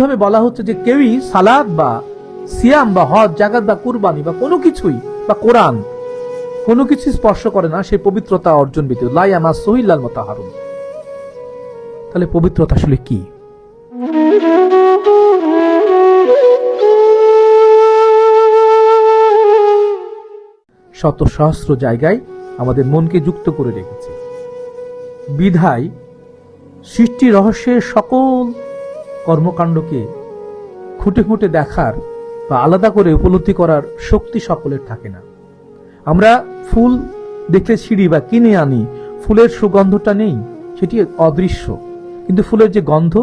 ভাবে বলা হচ্ছে যে কেউই সালাত বা সিয়াম বা হজ জাকাত বা কুরবানি বা কোনো কিছুই বা কোরআন কোনো কিছু স্পর্শ করে না সেই পবিত্রতা অর্জন ব্যতীত লা ইয়ামাসসুহু ইল্লাল মুতাহহারুন। তাহলে পবিত্রতা আসলে কি? শত সহস্র জায়গায় আমাদের মনকে যুক্ত করে রেখেছে বিধায় সৃষ্টি রহস্যের সকল কর্মকাণ্ডকে খুঁটে খুঁটে দেখার বা আলাদা করে উপলব্ধি করার শক্তি সকলের থাকে না। আমরা ফুল দেখলে ছিঁড়ি বা কিনে আনি, ফুলের সুগন্ধটা নেই, সেটি অদৃশ্য, কিন্তু ফুলের যে গন্ধ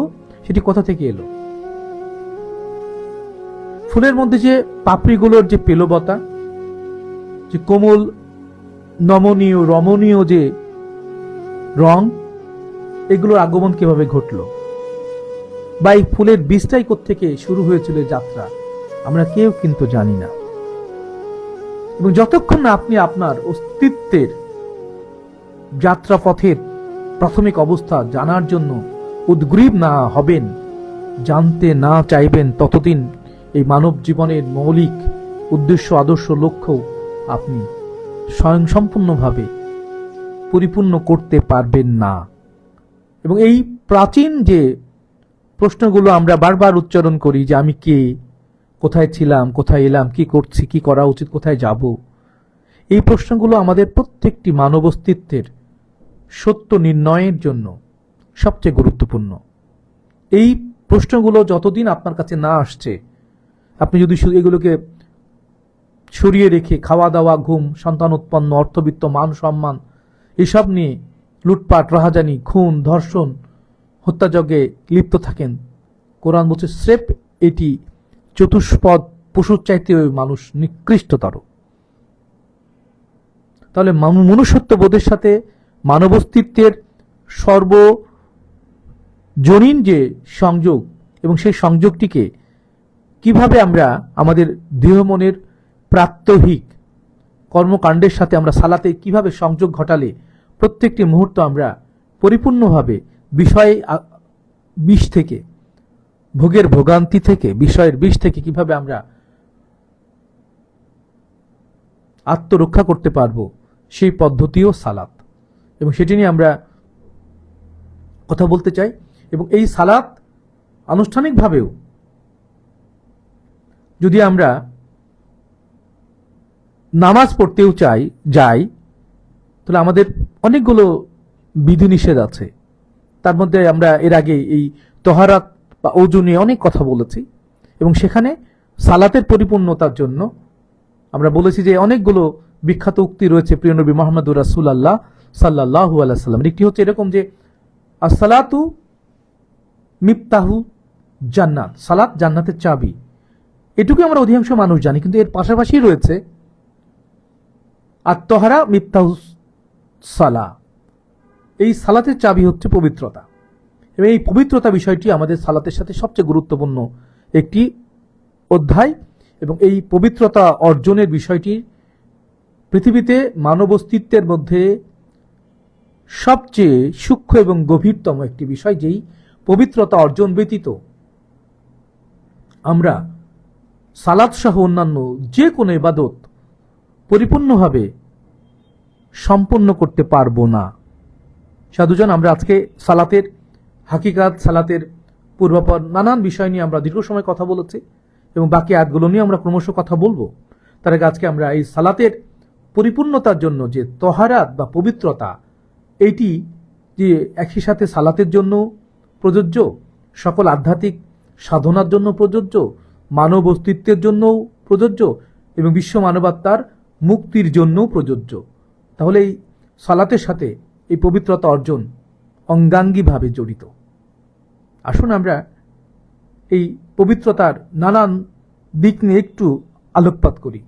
সেটি কোথা থেকে এলো? ফুলের মধ্যে যে পাপড়িগুলোর যে পেলবতা, যে কোমল নমনীয় রমণীয় যে রং, এগুলোর আগমন কিভাবে ঘটলো, বা এই ফুলের বীজটাই কোত্থেকে শুরু হয়েছিল যাত্রা, আমরা কেউ কিন্তু জানি না। এবং যতক্ষণ না আপনি আপনার অস্তিত্বের যাত্রাপথের প্রাথমিক অবস্থা জানার জন্য উদ্গ্রীব না হবেন, জানতে না চাইবেন, ততদিন এই মানব জীবনের মৌলিক উদ্দেশ্য, আদর্শ, লক্ষ্য আপনি স্বয়ংসম্পূর্ণভাবে পরিপূর্ণ করতে পারবেন না। এবং এই প্রাচীন যে প্রশ্নগুলো আমরা বারবার উচ্চারণ করি যে আমি কে, কোথায় ছিলাম, কোথায় এলাম, কি করছি, কি করা উচিত, কোথায় যাব, এই প্রশ্নগুলো আমাদের প্রত্যেকটি মানব অস্তিত্বের সত্য নির্ণয়ের জন্য সবচেয়ে গুরুত্বপূর্ণ। এই প্রশ্নগুলো যতদিন আপনার কাছে না আসছে, আপনি যদি শুধু এগুলোকে সরিয়ে রেখে খাওয়া দাওয়া, ঘুম, সন্তান উৎপন্ন, অর্থবিত্ত, মান সম্মান এসব নিয়ে লুটপাট, রাহাজানি, খুন, ধর্ষণ, হত্যাযজ্ঞে লিপ্ত থাকেন, কোরআন বলছে স্রেফ এটি চতুষ্পদ পশুর চাইতে মানুষ নিকৃষ্টতর। তাহলে মনুষ্যত্ব বোধের সাথে মানব অস্তিত্বের সর্বজনীন যে সংযোগ, এবং সেই সংযোগটিকে কিভাবে আমরা আমাদের দেহ মনের প্রাত্যহিক কর্মকাণ্ডের সাথে আমরা সালাতে কিভাবে সংযোগ ঘটালে প্রত্যেকটি মুহূর্ত আমরা পরিপূর্ণভাবে বিষয় বিষ থেকে, ভোগের ভোগান্তি থেকে, বিষয়ের বিষ থেকে কিভাবে আমরা আত্মরক্ষা করতে পারবো, সেই পদ্ধতিও সালাত, এবং সেটি নিয়ে আমরা কথা বলতে চাই। এবং এই সালাত আনুষ্ঠানিকভাবেও যদি আমরা নামাজ পড়তেও যাই, তাহলে আমাদের অনেকগুলো বিধিনিষেধ আছে। তার মধ্যে আমরা এর আগে এই তহারাত বা ওযু নিয়ে অনেক কথা বলেছি, এবং সেখানে সালাতের পরিপূর্ণতার জন্য আমরা বলেছি যে অনেকগুলো বিখ্যাত উক্তি রয়েছে প্রিয় নবী মুহাম্মদুর রাসূলুল্লাহ সাল্লাল্লাহু আলাইহি ওয়াসাল্লাম। একটি হচ্ছে এরকম যে আসসালাতু মিফতাহু জান্নাত, সালাত জান্নাতের চাবি। এটুকু আমরা অধিকাংশ মানুষ জানি, কিন্তু এর পাশাপাশি রয়েছে আত-তাহারা মিফতাহু সালাহ, এই সালাতের চাবি হচ্ছে পবিত্রতা। এবং এই পবিত্রতা বিষয়টি আমাদের সালাতের সাথে সবচেয়ে গুরুত্বপূর্ণ একটি অধ্যায়। এবং এই পবিত্রতা অর্জনের বিষয়টি পৃথিবীতে মানব অস্তিত্বের মধ্যে সবচেয়ে সূক্ষ্ম এবং গভীরতম একটি বিষয়, যেই পবিত্রতা অর্জন ব্যতীত আমরা সালাত সহ অন্যান্য যে কোনো ইবাদত পরিপূর্ণভাবে সম্পন্ন করতে পারবো না। সাধুজন, আমরা আজকে সালাতের হাকিকাত, সালাতের পূর্বাপর নানান বিষয় নিয়ে আমরা দীর্ঘ সময় কথা বলেছি, এবং বাকি আয়াতগুলো নিয়ে আমরা ক্রমশ কথা বলবো। তার আগে আজকে আমরা এই সালাতের পরিপূর্ণতার জন্য যে তহারাত বা পবিত্রতা, এইটি যে একই সাথে সালাতের জন্য প্রযোজ্য, সকল আধ্যাত্মিক সাধনার জন্য প্রযোজ্য, মানব অস্তিত্বের জন্য প্রযোজ্য, এবং বিশ্ব মানবাত্মার মুক্তির জন্য প্রযোজ্য, তাহলে এই সালাতের সাথে এই পবিত্রতা অর্জন অঙ্গাঙ্গিভাবে জড়িত। আসুন আমরা এই পবিত্রতার নানান দিক নিয়ে একটু আলোকপাত করি।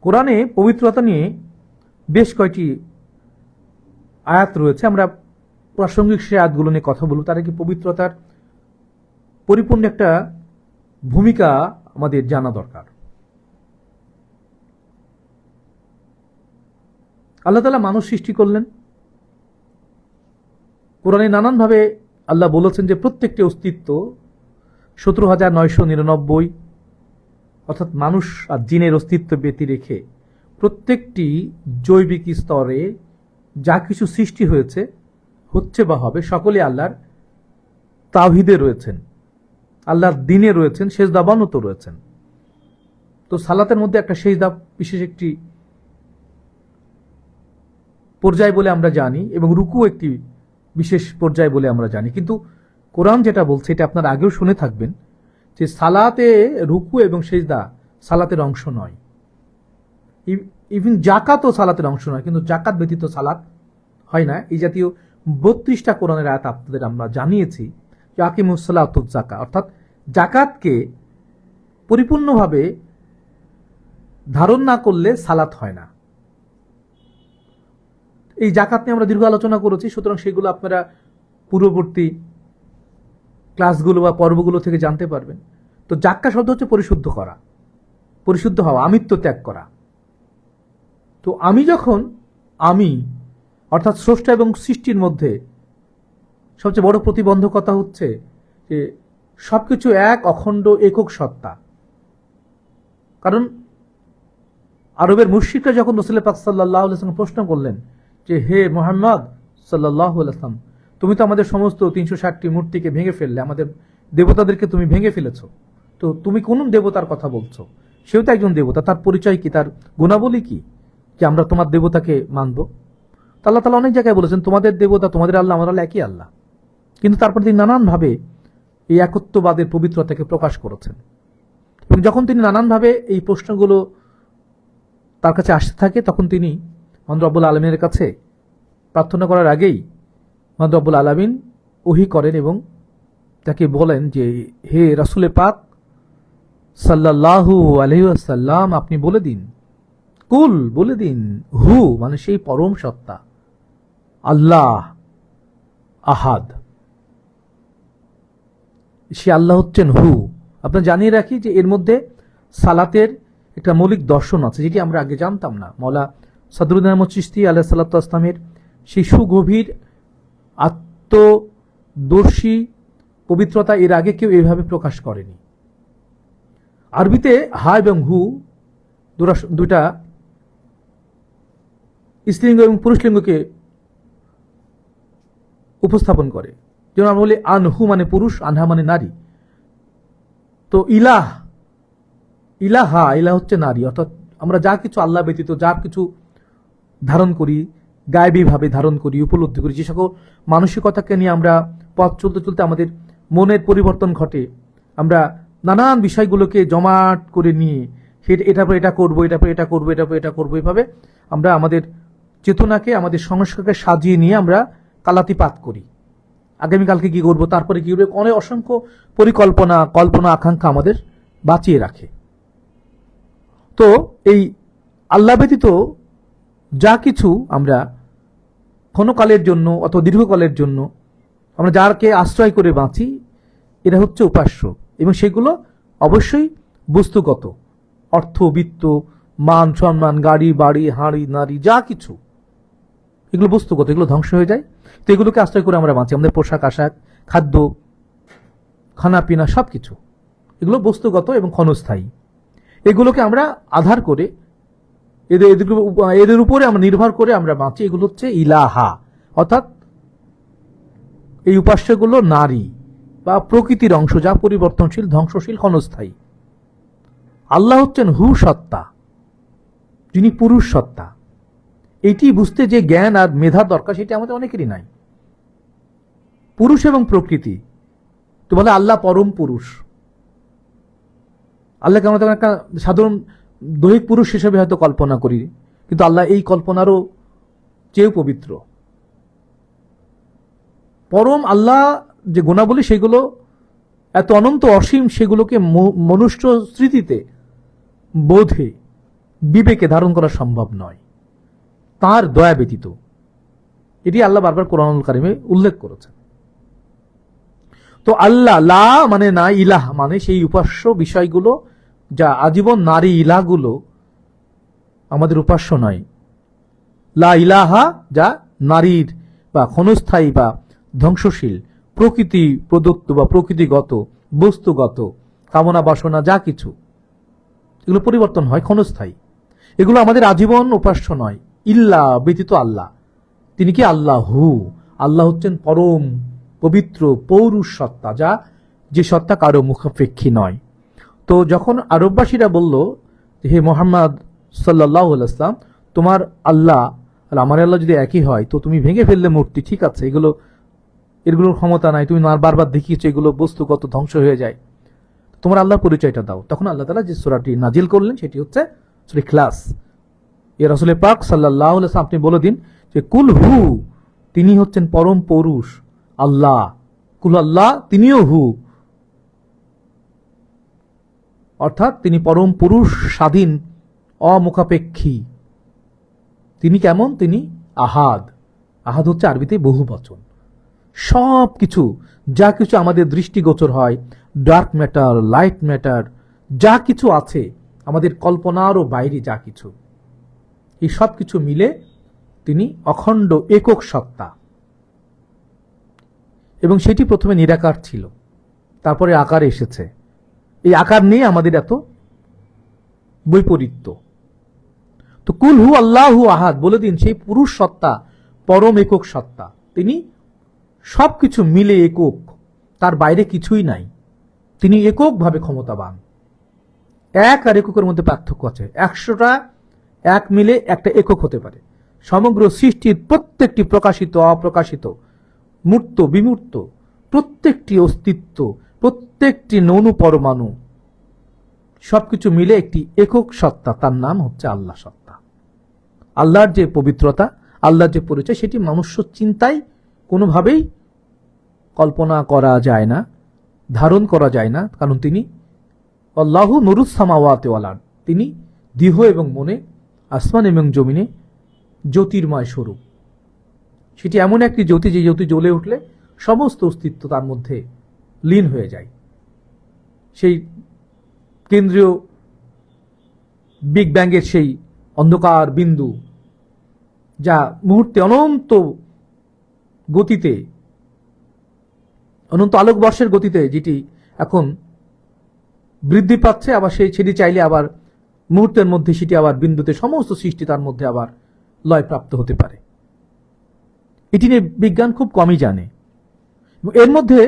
কোরআনে পবিত্রতা নিয়ে বেশ কয়েকটি আয়াত রয়েছে, আমরা প্রাসঙ্গিক সে আয়াতগুলো নিয়ে কথা বলব। তার কি পবিত্রতার পরিপূর্ণ একটা ভূমিকা আমাদের জানা দরকার। আল্লাহ তাআলা মানুষ সৃষ্টি করলেন। কোরআনে নানানভাবে আল্লাহ বলেছেন যে প্রত্যেকটি অস্তিত্ব 17,999 অর্থাৎ মানুষ আর জিনের অস্তিত্ব ব্যতি রেখে প্রত্যেকটি জৈবিক স্তরে যা কিছু সৃষ্টি হয়েছে, হচ্ছে বা হবে, সকলে আল্লাহর তাওহীদে রয়েছেন, আল্লাহর দ্বীনে রয়েছেন, সেজদাবানত রয়েছেন। তো সালাতের মধ্যে একটা সেজদা বিশেষ একটি পর্যায় বলে আমরা জানি, এবং রুকু একটি বিশেষ পর্যায় বলে আমরা জানি। কিন্তু কোরআন যেটা বলছে, এটা আপনারা আগেও শুনে থাকবেন, যে সালাতে রুকু এবং সেজদা সালাতের অংশ নয়। ইভেন জাকাতও সালাতের অংশ নয়, কিন্তু জাকাত ব্যতীত সালাত হয় না। এই জাতীয় 32টা কোরআনের আয়াত আপনাদের আমরা জানিয়েছি যে আকিমুস সালাতুজ যাকা, অর্থাৎ জাকাতকে পরিপূর্ণভাবে ধারণ না করলে সালাত হয় না। এই জাকাত নিয়ে আমরা দীর্ঘ আলোচনা করেছি, সুতরাং সেগুলো আপনারা পূর্ববর্তী ক্লাসগুলো বা পর্বগুলো থেকে জানতে পারবেন। তো জাক্কা শব্দ হচ্ছে পরিশুদ্ধ করা, পরিশুদ্ধ হওয়া, আমিত্ব ত্যাগ করা। তো আমি অর্থাৎ স্রষ্টা এবং সৃষ্টির মধ্যে সবচেয়ে বড় প্রতিবন্ধকতা হচ্ছে যে সবকিছু এক অখণ্ড একক সত্তা। কারণ আরবের মুশরিকরা যখন রাসূল পাক সাল্লাল্লাহু আলাইহি ওয়াসাল্লাম প্রশ্ন করলেন যে হে মুহাম্মদ সাল্লাল্লাহু আলাইহি ওয়াসাল্লাম, তুমি তো আমাদের সমস্ত 360টি মূর্তিকে ভেঙে ফেললে, আমাদের দেবতাদেরকে তুমি ভেঙে ফেলেছো, তো তুমি কোন দেবতার কথা বলছো? সেও তো একজন দেবতা, তার পরিচয় কি, তার গুণাবলী কি, যে আমরা তোমার দেবতাকে মানব? আল্লাহ তাআলা অনেক জায়গায় বলেছেন তোমাদের দেবতা, তোমাদের আল্লাহ, আমার আল্লাহ একই আল্লাহ। কিন্তু তারপর তিনি নানানভাবে এই একত্ববাদের পবিত্রতাকে প্রকাশ করেছেন, এবং যখন তিনি নানানভাবে এই প্রশ্নগুলো তার কাছে আসতে থাকে, তখন তিনি মহান রব্বুল আলামিনের কাছে প্রার্থনা করার আগেই মহান রব্বুল আলামিন ওহী করেন এবং তাকে বলেন যে হে রাসূল পাক সাল্লাল্লাহু আলাইহি ওয়াসাল্লাম, আপনি বলে দিন, কুল বলে দিন, হু মানে সেই পরম সত্তা আল্লাহ আহাদ, সে আল্লাহ হচ্ছেন হু। আপনার জানিয়ে রাখি যে এর মধ্যে সালাতের একটা মৌলিক দর্শন আছে, যেটি আমরা আগে জানতাম না। মওলা সদরুদ্দীন আহমদ চিশতি আলাইহিস সালাতু ওয়াস সালামের সেই সুগভীর আত্মদর্শী পবিত্রতা এর আগে কেউ এভাবে প্রকাশ করেনি। আরবিতে হা এবং হু দুটা স্ত্রীলিঙ্গ এবং পুরুষলিঙ্গকে উপস্থাপন করে। যেমন আমরা বলি আনহু মানে পুরুষ, আনহা মানে নারী। তো ইলাহা হচ্ছে নারী। অর্থাৎ আমরা যা কিছু আল্লাহ ব্যতীত যা কিছু ধারণ করি, গায়েবীভাবে ধারণ করি, উপলব্ধি করি, যে সকল মানসিকতাকে নিয়ে আমরা পথ চলতে চলতে আমাদের মনের পরিবর্তন ঘটে, আমরা নানান বিষয়গুলোকে জমাট করে নিয়ে এটা পর এটা করবো, এটা পর এটা করবো, এটা পর এটা করবো, এইভাবে আমরা আমাদের চেতনাকে, আমাদের সংস্কারকে সাজিয়ে নিয়ে আমরা কালাতিপাত করি। আগামীকালকে কি করবো, তারপরে কি করবো, অনেক অসংখ্য কল্পনা আকাঙ্ক্ষা আমাদের বাঁচিয়ে রাখে। তো এই আল্লাহ ব্যতীত যা কিছু আমরা ক্ষণকালের জন্য অথবা দীর্ঘকালের জন্য আমরা যারকে আশ্রয় করে বাঁচি, এরা হচ্ছে উপাস্য, এবং সেগুলো অবশ্যই বস্তুগত, অর্থ, বিত্ত, মান সম্মান, গাড়ি বাড়ি, হাঁড়ি নারী, যা কিছু এগুলো বস্তুগত, এগুলো ধ্বংস হয়ে যায়। তো এগুলোকে আশ্রয় করে আমরা বাঁচি। আমাদের পোশাক আশাক, খাদ্য, খানা পিনা সবকিছু এগুলো বস্তুগত এবং ক্ষণস্থায়ী। এগুলোকে আমরা আধার করে এদের উপরে আমরা নির্ভর করে আমরা বাঁচি। এগুলো হচ্ছে ইলাহা, অর্থাৎ এই উপাস্যগুলো নারী বা প্রকৃতির অংশ, যা পরিবর্তনশীল, ধ্বংসশীল, ক্ষণস্থায়ী। আল্লাহ হচ্ছেন হু সত্তা, যিনি পুরুষ সত্তা। এটি বুঝতে যে জ্ঞান আর মেধা দরকার, সেটি আমাদের অনেকেরই নাই। পুরুষ এবং প্রকৃতি, তো বলে আল্লাহ পরম পুরুষ। আল্লাহকে আমরা তখন একটা সাধারণ দৈহিক পুরুষ হিসেবে হয়তো কল্পনা করি, কিন্তু আল্লাহ এই কল্পনারও চেয়েও পবিত্র। পরম আল্লাহ যে গুণাবলী, সেগুলো এত অনন্ত অসীম, সেগুলোকে মনুষ্য স্মৃতিতে, বোধে, বিবেকে ধারণ করা সম্ভব নয়। তার দয়া ব্যতীত। এটি আল্লাহ বারবার কোরআনুল কারিমে উল্লেখ করেছেন। তো আল্লাহ, লা মানে না, ইলাহ মানে সেই উপাস্য বিষয়গুলো যা আজীবন নারী ইলাহগুলো আমাদের উপাস্য নয়। লা ইলাহা যা নারীর বা ক্ষণস্থায়ী বা ধ্বংসশীল, প্রকৃতি প্রদত্ত বা প্রকৃতিগত বস্তুগত কামনা বাসনা যা কিছু এগুলো পরিবর্তন হয়, ক্ষণস্থায়ী, এগুলো আমাদের আজীবন উপাস্য নয়। ইল্লা ব্যতীত আল্লাহ, তিনি কি আল্লাহু, আল্লাহ হচ্ছেন পরম পবিত্র পৌরুষ সত্তা, যা যে সত্তা কারো মুখাপেক্ষী নয়। তো যখন আরববাসীরা বলল হে মোহাম্মদ সাল্লাল্লাহু আলাইহি ওয়াসাল্লাম, তোমার আল্লাহ আর আমার আল্লাহ যদি একই হয় তো তুমি ভেঙে ফেললে মূর্তি, ঠিক আছে, এগুলোর ক্ষমতা নাই, তুমি বারবার দেখিয়েছো এগুলো বস্তুগত ধ্বংস হয়ে যায়, তোমার আল্লাহর পরিচয়টা দাও। তখন আল্লাহ তাআলা যে সূরাটি নাজিল করলেন সেটি হচ্ছে সূরা ইখলাস। এ রাসূল পাক সাল্লাল্লাহু আলাইহি ওয়াসাল্লাম আপনি বলে দিন যে কুল হু, তিনি হচ্ছেন পরম পৌরুষ আল্লাহ, কুল আল্লাহ তিনিও হু, অর্থাৎ তিনি পরম পুরুষ, স্বাধীন, অমুখাপেক্ষী। তিনি কেমন? তিনি আহাদ। আহাদ হচ্ছে আরবিতে বহু বচন। সব কিছু, যা কিছু আমাদের দৃষ্টিগোচর হয়, ডার্ক ম্যাটার, লাইট ম্যাটার, যা কিছু আছে আমাদের কল্পনারও বাইরে যা কিছু, এই সব কিছু মিলে তিনি অখণ্ড একক সত্তা। এবং সেটি প্রথমে নিরাকার ছিল, তারপরে আকারে এসেছে। এই আকার নিয়ে আমাদের এত বৈপরীত্য। তো কুল হু আল্লাহু আহাদ, বলে দিন সেই পুরুষ সত্তা পরম একক সত্তা, তিনি সবকিছু মিলে একক, তার বাইরে কিছুই নাই, তিনি এককভাবে ক্ষমতাবান। এক আর এককের মধ্যে পার্থক্য আছে, 100টা এক মিলে একটা একক হতে পারে। সমগ্র সৃষ্টির প্রত্যেকটি প্রকাশিত অপ্রকাশিত, মূর্ত বিমূর্ত, প্রত্যেকটি অস্তিত্ব, প্রত্যেকটি ননু পরমাণু, সবকিছু মিলে একটি একক সত্তা, তার নাম হচ্ছে আল্লাহ সত্তা। আল্লাহর যে পবিত্রতা, আল্লাহর যে পরিচয়, সেটি মনুষ্য চিন্তায় কোনোভাবেই কল্পনা করা যায় না, ধারণ করা যায় না। কারণ তিনি আল্লাহু নুরুস সামাওয়াতি ওয়াল আরদ, তিনি দেহ এবং মনে, আসমান এবং জমিনে জ্যোতির্ময় স্বরূপ। সেটি এমন একটি জ্যোতি, যে জ্যোতি জ্বলে উঠলে সমস্ত অস্তিত্ব তার মধ্যে লীন হয়ে যায়। সেই কেন্দ্রীয় বিগ ব্যাংয়ের সেই অন্ধকার বিন্দু, যা মুহূর্তে অনন্ত গতিতে, অনন্ত আলোকবর্ষের গতিতে যেটি এখন বৃদ্ধি পাচ্ছে, আবার সেটি চাইলে আবার মুহূর্তের মধ্যে সেটি আবার বিন্দুতে সমস্ত সৃষ্টি তার মধ্যে আবার লয়প্রাপ্ত হতে পারে। এটি নিয়ে বিজ্ঞান খুব কমই জানে। এর মধ্যে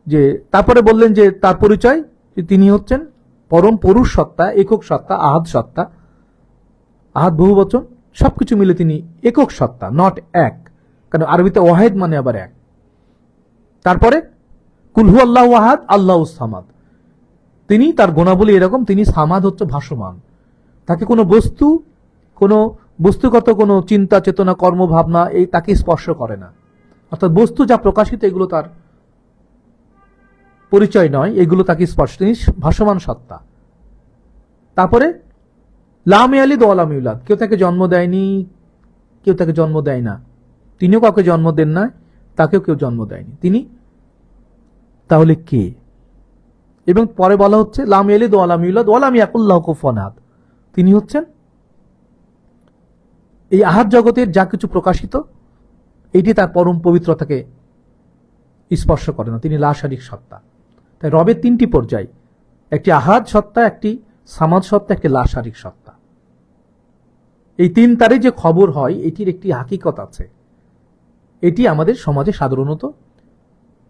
যে তারপরে বললেন যে তার পরিচয়, যে তিনি হচ্ছেন পরম পুরুষ সত্তা, একক সত্তা, আহাদ সত্তা। আহাদ বহু বচন, সবকিছু মিলে তিনি একক সত্তা, নট এক, কারণ আরবিতে ওয়াহেদ মানে আবার এক। তারপরে কুলহু আল্লাহু আহাদ আল্লাহু সামাদ, তিনি তার গুণাবলী এরকম, তিনি সামাদ হচ্ছে ভাসমান, তাকে কোনো বস্তু, কোনো বস্তুগত কোনো চিন্তা চেতনা কর্ম ভাবনা এই তাকে স্পর্শ করে না। অর্থাৎ বস্তু যা প্রকাশিত এগুলো তার পরিচয় নয়, এগুলো তাকে স্পর্শ, তিনি ভাসমান সত্তা। তারপরে লাম ইয়ালিদ ওয়া লাম ইউলাদ, কেউ তাকে জন্ম দেয়নি, কেউ তাকে জন্ম দেয় না, তিনিও কাউকে জন্ম দেন না, তাকেও কেউ জন্ম দেয়নি। তিনি তাহলে কে? এবং পরে বলা হচ্ছে লাম ইয়ালিদ ওয়া লাম ইউলাদ ওয়া লাম ইয়াকুল লাহু কুফুয়ান আহাদ, তিনি হচ্ছেন এই আহাদ জগতের যা কিছু প্রকাশিত, এটি তার পরম পবিত্রতাকে স্পর্শ করে না, তিনি লা শারীক সত্তা। তাই রবের তিনটি পর্যায়, একটি আহাদ সত্তা, একটি সামাদ সত্তা, একটি লা শারীক সত্তা। এই তিন তারে যে খবর হয় এটির একটি হাকিকত আছে। এটি আমাদের সমাজে সাধারণত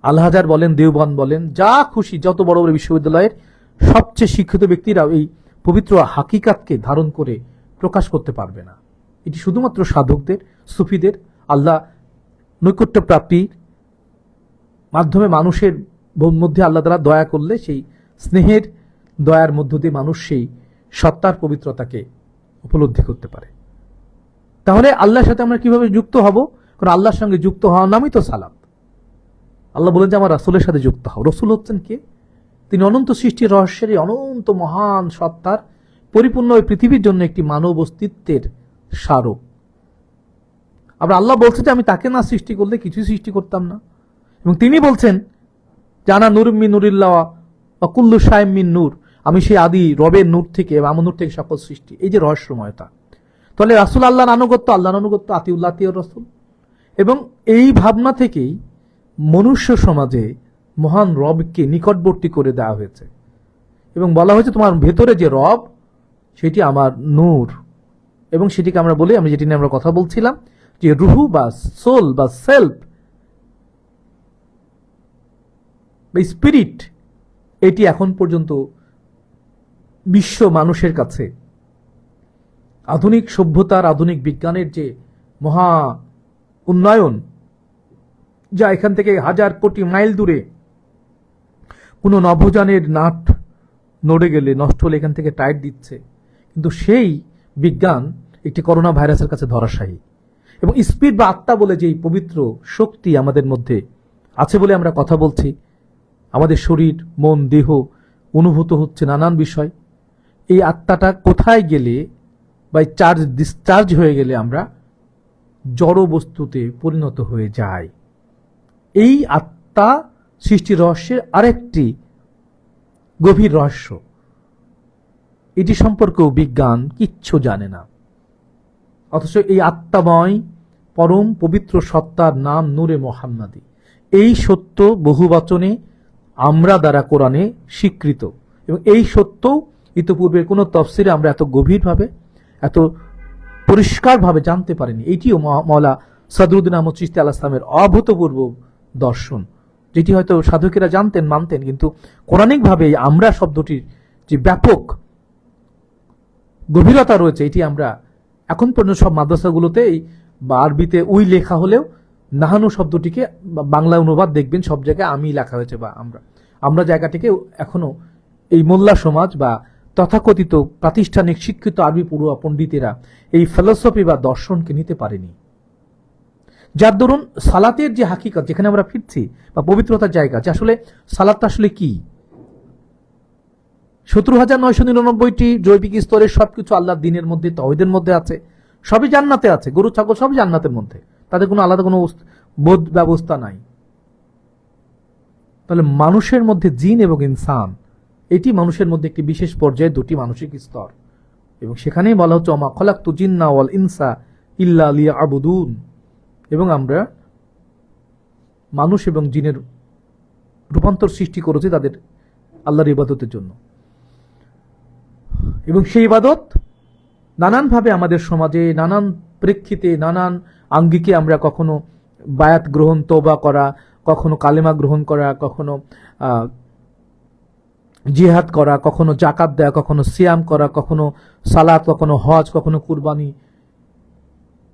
আল-হাজার বলেন, দেওবন্দ বলেন, যা খুশি যত বড় বড় বিশ্ববিদ্যালয়ের সবচেয়ে শিক্ষিত ব্যক্তিরা এই পবিত্র হাকিকাতকে ধারণ করে প্রকাশ করতে পারবে না। এটি শুধুমাত্র সাধকদের, সুফিদের, আল্লাহ নৈকট্য প্রাপ্তির মাধ্যমে মানুষের মধ্যে আল্লাহ তাআলা দয়া করলে সেই স্নেহের দয়ার মধ্য দিয়ে মানুষ সেই সত্তার পবিত্রতাকে উপলব্ধি করতে পারে। তাহলে আল্লাহর সাথে আমরা কিভাবে যুক্ত হব? কারণ আল্লাহর সঙ্গে যুক্ত হওয়ার নামই তো সালাত। আল্লাহ বলেন যে আমার রাসূলের সাথে যুক্ত হও। রাসূল হচ্ছেন কে? তিনি অনন্ত সৃষ্টির রহস্যের এই অনন্ত মহান সত্তার পরিপূর্ণ ওই পৃথিবীর জন্য একটি মানব অস্তিত্বের স্মারক, আবার আল্লাহ বলছে যে আমি তাকে না সৃষ্টি করলে কিছুই সৃষ্টি করতাম না। এবং তিনি বলছেন জানা নূর মিন নূরিল্লাহ অকুল্লু শাইম মিন নূর, আমি সেই আদি রবের নূর থেকে, আমার নূর থেকে সকল সৃষ্টি। এই যে রহস্যময়তা, তাহলে রাসূল আল্লাহর আনুগত্য আতিউল্লাহ আতিউর রাসূল। এবং এই ভাবনা থেকেই মনুষ্য সমাজে মহান রবকে নিকটবর্তী করে দেওয়া হয়েছে এবং বলা হয়েছে তোমার ভেতরে যে রব সেটি আমার নূর। এবং সেটিকে আমরা বলি, আমি যেটি নিয়ে আমরা কথা বলছিলাম, যে রুহু বা সোল বা সেলফ বা স্পিরিট, এটি এখন পর্যন্ত বিশ্ব মানুষের কাছে আধুনিক সভ্যতার, আধুনিক বিজ্ঞানের যে মহা উন্নয়ন, যা এখান থেকে হাজার কোটি মাইল দূরে কোনো নভোযানের নাট নড়ে গেলে, নষ্ট হলে এখান থেকে টাইট দিচ্ছে, কিন্তু সেই বিজ্ঞান একটি করোনা ভাইরাসের কাছে ধরাশায়ী। এবং স্পিরিট বা আত্মা বলে যে পবিত্র শক্তি আমাদের মধ্যে আছে বলে আমরা কথা বলছি, আমাদের শরীর, মন, দেহ অনুভূত হচ্ছে নানান বিষয়, এই আত্মাটা কোথায় গেলে বা ডিসচার্জ হয়ে গেলে আমরা জড় বস্তুতে পরিণত হয়ে যাই। এই আত্মা সৃষ্টি রহস্যের আরেকটি গভীর রহস্য, এটি সম্পর্কেও বিজ্ঞান কিচ্ছু জানে না। অথচ এই আত্মাময় পরম পবিত্র সত্তার নাম নূরে মোহাম্মদী। এই সত্য বহু বচনে আমরা দ্বারা কোরআনে স্বীকৃত, এবং এই সত্য ইতিপূর্বে কোনো তফসিরে আমরা এত গভীরভাবে, এত পরিষ্কারভাবে জানতে পারিনি। এইটিও মাওলা সদরুদ্দিন আহমদ চিশতি আলাইহিস সালামের অভূতপূর্ব দর্শন, যেটি হয়তো সাধকেরা জানতেন, মানতেন, কিন্তু কোরআনিকভাবে আমরা শব্দটির যে ব্যাপক গভীরতা রয়েছে, এটি আমরা এখন পর্যন্ত সব মাদ্রাসাগুলোতে বা আরবিতে ওই লেখা হলেও নাহানু শব্দটিকে বাংলা অনুবাদ দেখবেন সব জায়গায় আমি লেখা হয়েছে, বা আমরা জায়গাটিকে এখনো এই মোল্লা সমাজ বা তথাকথিত প্রাতিষ্ঠানিক শিক্ষিত আরবি পড়ুয়া পণ্ডিতেরা এই ফিলসফি বা দর্শনকে নিতে পারেনি। যার দরুন সালাতের যে হাকিকত, যেখানে আমরা ফিরছি, বা পবিত্রতার জায়গা, যে আসলে সালাতটা আসলে কি, 17,999টি জৈবিক স্তরের সবকিছু আল্লাহর দিনের মধ্যে, তাওহীদের মধ্যে আছে, সবই জান্নাতে আছে, গরু ছাগল সবই জান্নাতের মধ্যে, তাদের কোনো আলাদা কোনো বোধ ব্যবস্থা নাই। তাহলে মানুষের মধ্যে জিন এবং ইনসান, এটি মানুষের মধ্যে একটি বিশেষ পর্যায়ে দুটি মানসিক স্তর, এবং সেখানেই বলা হচ্ছে ওমা খলাকতু জিন্না ওয়াল ইনসা ইল্লা লিয়াবুদুন। এবং আমরা মানুষ এবং জিনের রূপান্তর সৃষ্টি করেছি তাদের আল্লাহর ইবাদতের জন্য। এবং সেই ইবাদত নানানভাবে আমাদের সমাজে, নানান প্রেক্ষিতে, নানান আঙ্গিকে আমরা কখনো বায়াত গ্রহণ, তওবা করা, কখনো কালেমা গ্রহণ করা, কখনো জিহাদ করা, কখনো জাকাত দেয়া, কখনো সিয়াম করা, কখনো সালাত, কখনো হজ, কখনো কুরবানি,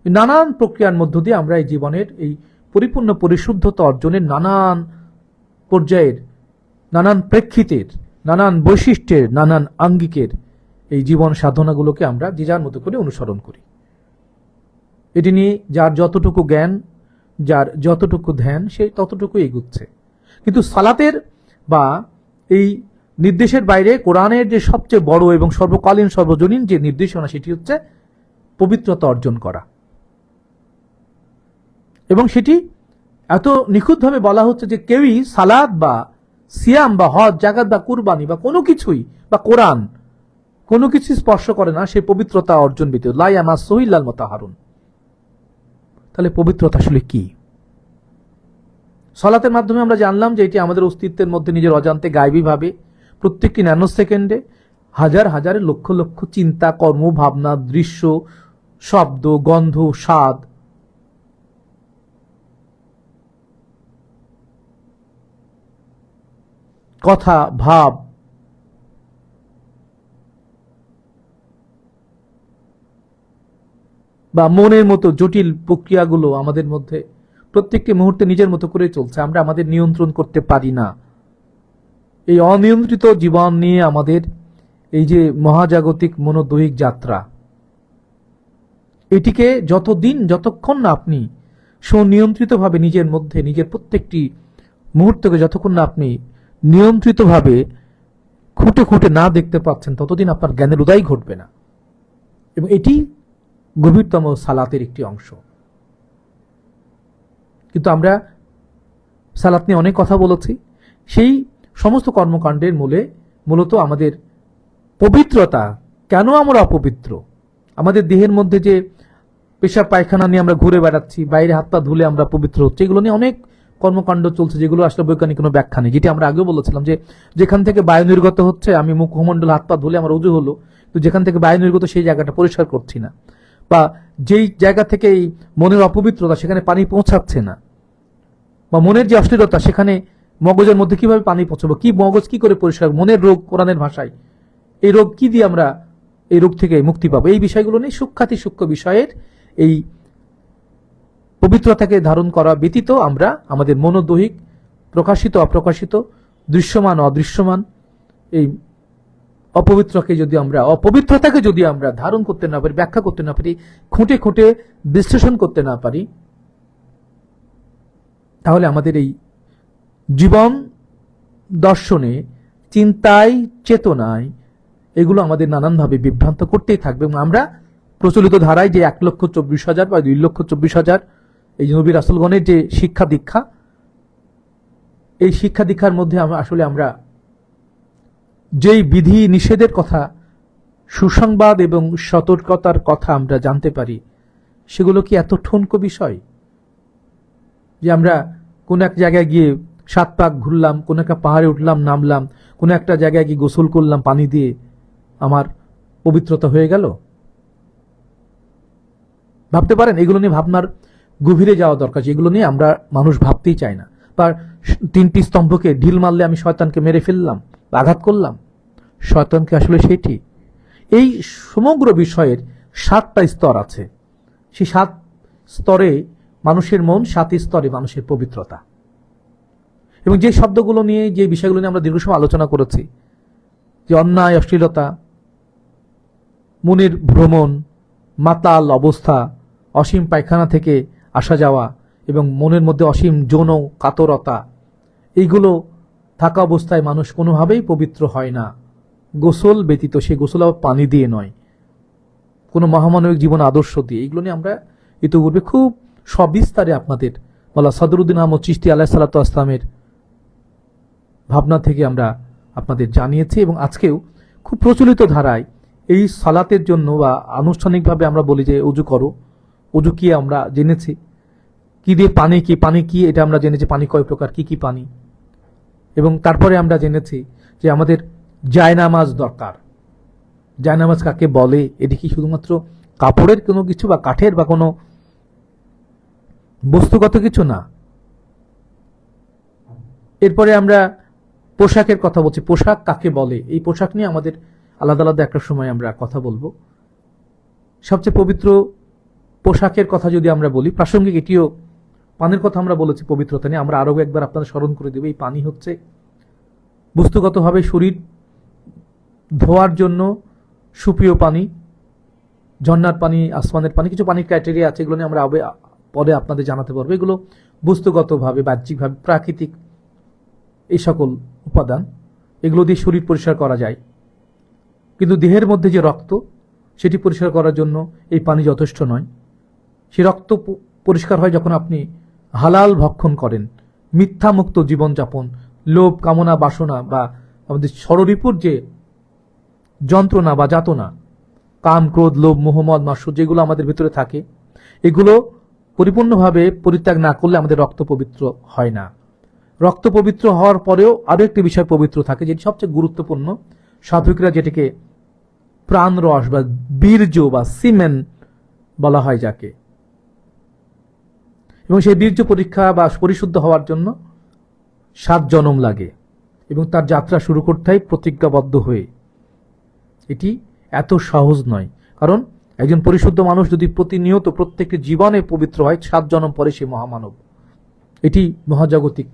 নানান প্রক্রিয়ার মধ্য দিয়ে আমরা এই জীবনের এই পরিপূর্ণ পরিশুদ্ধতা অর্জনের নানান পর্যায়ের, নানান প্রেক্ষিতের, নানান বৈশিষ্ট্যের, নানান আঙ্গিকের এই জীবন সাধনাগুলোকে আমরা যে যার মতো করে অনুসরণ করি। এটি নিয়ে যার যতটুকু জ্ঞান, যার যতটুকু ধ্যান, সে ততটুকু এগুচ্ছে। কিন্তু সালাতের বা এই নির্দেশের বাইরে কোরআনের যে সবচেয়ে বড় এবং সর্বকালীন সর্বজনীন যে নির্দেশনা, সেটি হচ্ছে পবিত্রতা অর্জন করা। এবং সেটি এত নিখুঁতভাবে বলা হচ্ছে যে কেউই সালাত বা সিয়াম বা হজ, জাকাত বা কুরবানি বা কোনো কিছুই, বা কোরআন, কোনো কিছু স্পর্শ করে না সে পবিত্রতা অর্জন ব্যতীত। লা ইয়ামাসসুহু ইল্লাল মুতাহহারুন। তাহলে পবিত্রতা আসলে কি? সালাতের মাধ্যমে আমরা জানলাম যে এটি আমাদের অস্তিত্বের মধ্যে নিজের অজান্তে গায়বী ভাবে প্রত্যেকটি ন্যানো সেকেন্ডে হাজার হাজার লক্ষ লক্ষ চিন্তা, কর্ম, ভাবনা, দৃশ্য, শব্দ, গন্ধ, স্বাদ, কথা, ভাব, বা মনের মতো জটিল প্রক্রিয়াগুলো আমাদের মধ্যে প্রত্যেকটি মুহূর্তে নিজের মতো করে চলছে, আমরা আমাদের নিয়ন্ত্রণ করতে পারি না। এই অনিয়ন্ত্রিত জীবন নিয়ে আমাদের এই যে মহাজাগতিক মনোদৈহিক যাত্রা, এটিকে যতক্ষণ না আপনি সুনিয়ন্ত্রিতভাবে নিজের মধ্যে, নিজের প্রত্যেকটি মুহূর্তকে যতক্ষণ না আপনি নিয়ন্ত্রিতভাবে খুঁটে খুঁটে না দেখতে পাচ্ছেন, ততদিন আপনার জ্ঞানের উদয় ঘটবে না। এবং এটি গভীরতম সালাতের একটি অংশ। কিন্তু আমরা সালাত নিয়ে অনেক কথা বলেছি। সেই সমস্ত কর্মকাণ্ডের মূলত আমাদের পবিত্রতা। কেন আমরা অপবিত্র? আমাদের দেহের মধ্যে যে পেশাব পায়খানা নিয়ে আমরা ঘুরে বেড়াচ্ছি, বাইরে হাত পা ধুলে আমরা পবিত্র হচ্ছি, এগুলো নিয়ে অনেক কর্মকাণ্ড চলছে যেগুলো আসলে বৈজ্ঞানিক কোনো ব্যাখ্যা নেই। যেটি আমরা আগেও বলেছিলাম যে যেখান থেকে বায়ু নির্গত হচ্ছে, আমি মুখমণ্ডল হাত পা ধুলে আমার উজু হলো, তো যেখান থেকে বায়ু নির্গত সেই জায়গাটা পরিষ্কার করছি না, বা যেই জায়গা থেকে এই মনের অপবিত্রতা সেখানে পানি পৌঁছাচ্ছে না, বা মনের যে অশ্লীলতা সেখানে মগজের মধ্যে কিভাবে পানি পৌঁছাবো, কি মগজ কি করে পরিষ্কার, মনের রোগ কোরআনের ভাষায়, এই রোগ কি দিয়ে আমরা এই রোগ থেকে মুক্তি পাবো, এই বিষয়গুলো নিয়ে সূক্ষ্মাতি সূক্ষ্ম বিষয়ের এই পবিত্রতাকে ধারণ করা ব্যতীত আমরা আমাদের মনোদৈহিক প্রকাশিত অপ্রকাশিত, দৃশ্যমান অদৃশ্যমান এই অপবিত্রতাকে যদি আমরা ধারণ করতে না পারি, ব্যাখ্যা করতে না পারি, খুঁটে খুঁটে বিশ্লেষণ করতে না পারি, তাহলে আমাদের এই জীবন দর্শনে, চিন্তায়, চেতনায় এগুলো আমাদের নানানভাবে বিভ্রান্ত করতেই থাকবে। এবং আমরা প্রচলিত ধারায় যে 1,24,000 বা 2,24,000 এই নবী রাসূলগণের যে শিক্ষা দীক্ষা, এই শিক্ষা দীক্ষার মধ্যে আমরা যেই বিধি নিষেধের কথা, সুসংবাদ এবং সতর্কতার কথা আমরা জানতে পারি, সেগুলো কি এত ঠুনকো বিষয় যে আমরা কোন এক জায়গায় গিয়ে 7 পাক ঘুরলাম, কোন একটা পাহাড়ে উঠলাম নামলাম, কোন একটা জায়গায় গিয়ে গোসল করলাম পানি দিয়ে, আমার পবিত্রতা হয়ে গেল? ভাবতে পারেন? এগুলো নিয়ে ভাবনার গভীরে যাওয়া দরকার। এগুলো নিয়ে আমরা মানুষ ভাবতেই চায় না। বা 3টি স্তম্ভকে ঢিল মারলে আমি শয়তানকে মেরে ফেললাম, আঘাত করলাম, শয়তানকে আসলে সেটি। এই সমগ্র বিষয়ের 7টা স্তর আছে। সেই 7 স্তরে মানুষের মন, 7 স্তরে মানুষের পবিত্রতা। এবং যে শব্দগুলো নিয়ে, যে বিষয়গুলো নিয়ে আমরা দীর্ঘ সময় আলোচনা করেছি, যে অন্যায়, অশ্লীলতা, মনের ভ্রমণ, মাতাল অবস্থা, অসীম পায়খানা থেকে আসা যাওয়া এবং মনের মধ্যে অসীম যৌন কাতরতা, এইগুলো থাকা অবস্থায় মানুষ কোনোভাবেই পবিত্র হয় না গোসল ব্যতীত। সেই গোসল আবার পানি দিয়ে নয়, কোনো মহামানবিক জীবন আদর্শ দিয়ে। এইগুলো নিয়ে আমরা ইতিপূর্বে খুব সবিস্তারে আপনাদের বলা সদরুদ্দিন আহমদ চিশতি আলাইহিস সালাতু ওয়াস সালামের ভাবনা থেকে আমরা আপনাদের জানিয়েছি। এবং আজকেও খুব প্রচলিত ধারায় এই সালাতের জন্য বা আনুষ্ঠানিকভাবে আমরা বলি যে উজু করো, উজু কি আমরা জেনেছি, কি দিয়ে পানি কি এটা আমরা জেনেছি, পানি কয় প্রকার, কি কি পানি। এবং তারপরে আমরা জেনেছি যে আমাদের জায়নামাজ দরকার। জায়নামাজ কাকে বলে? এটি কি শুধুমাত্র কাপড়ের কোনো কিছু বা কাঠের বা কোনো বস্তুগত কিছু না। এরপরে আমরা পোশাকের কথা বলছি, পোশাক কাকে বলে, এই পোশাক নিয়ে আমাদের আলাদা আলাদা একটা সময় আমরা কথা বলবো। সবচেয়ে পবিত্র পোশাকের কথা যদি আমরা বলি, প্রাসঙ্গিক এটিও, পানির কথা আমরা বলেছি পবিত্রতা নিয়ে, আমরা আরো একবার আপনাদের স্মরণ করে দেব। এই পানি হচ্ছে বস্তুগতভাবে শরীর ধোয়ার জন্য সুপ্রিয় পানি, ঝর্ণার পানি, আসমানের পানি, কিছু পানির ক্রাইটেরিয়া আছে, এগুলো নিয়ে আমরা পরে আপনাদের জানাতে পারবো। এগুলো বস্তুগতভাবে, বাহ্যিকভাবে প্রাকৃতিক এই সকল উপাদান, এগুলো দিয়ে শরীর পরিষ্কার করা যায়। কিন্তু দেহের মধ্যে যে রক্ত, সেটি পরিষ্কার করার জন্য এই পানি যথেষ্ট নয়। সে রক্ত পরিষ্কার হয় যখন আপনি হালাল ভক্ষণ করেন, মিথ্যামুক্ত জীবনযাপন, লোভ, কামনা, বাসনা বা আমাদের ষড়রিপুর যে যন্ত্রণা বা যাতনা, কাম, ক্রোধ, লোভ, মোহ, মদ, মাৎসর্য, যেগুলো আমাদের ভিতরে থাকে, এগুলো পরিপূর্ণভাবে পরিত্যাগ না করলে আমাদের রক্ত পবিত্র হয় না। রক্ত পবিত্র হওয়ার পরেও আরো একটি বিষয় পবিত্র থাকে, যেটি সবচেয়ে গুরুত্বপূর্ণ। সাধুকরা যেটিকে প্রাণ রস বা বীর্য বা সিমেন বলা হয় যাকে, এবং সেই বীর্য পরীক্ষা বা পরিশুদ্ধ হওয়ার জন্য 7 জনম লাগে এবং তার যাত্রা শুরু করতে হয় প্রতিজ্ঞাবদ্ধ হয়ে। এটি এত সহজ নয়, কারণ একজন পরিশুদ্ধ মানুষ যদি প্রতিনিয়ত প্রত্যেকটি জীবনে পবিত্র হয়, 7 জনম পরে সে মহামানব। এটি মহাজাগতিক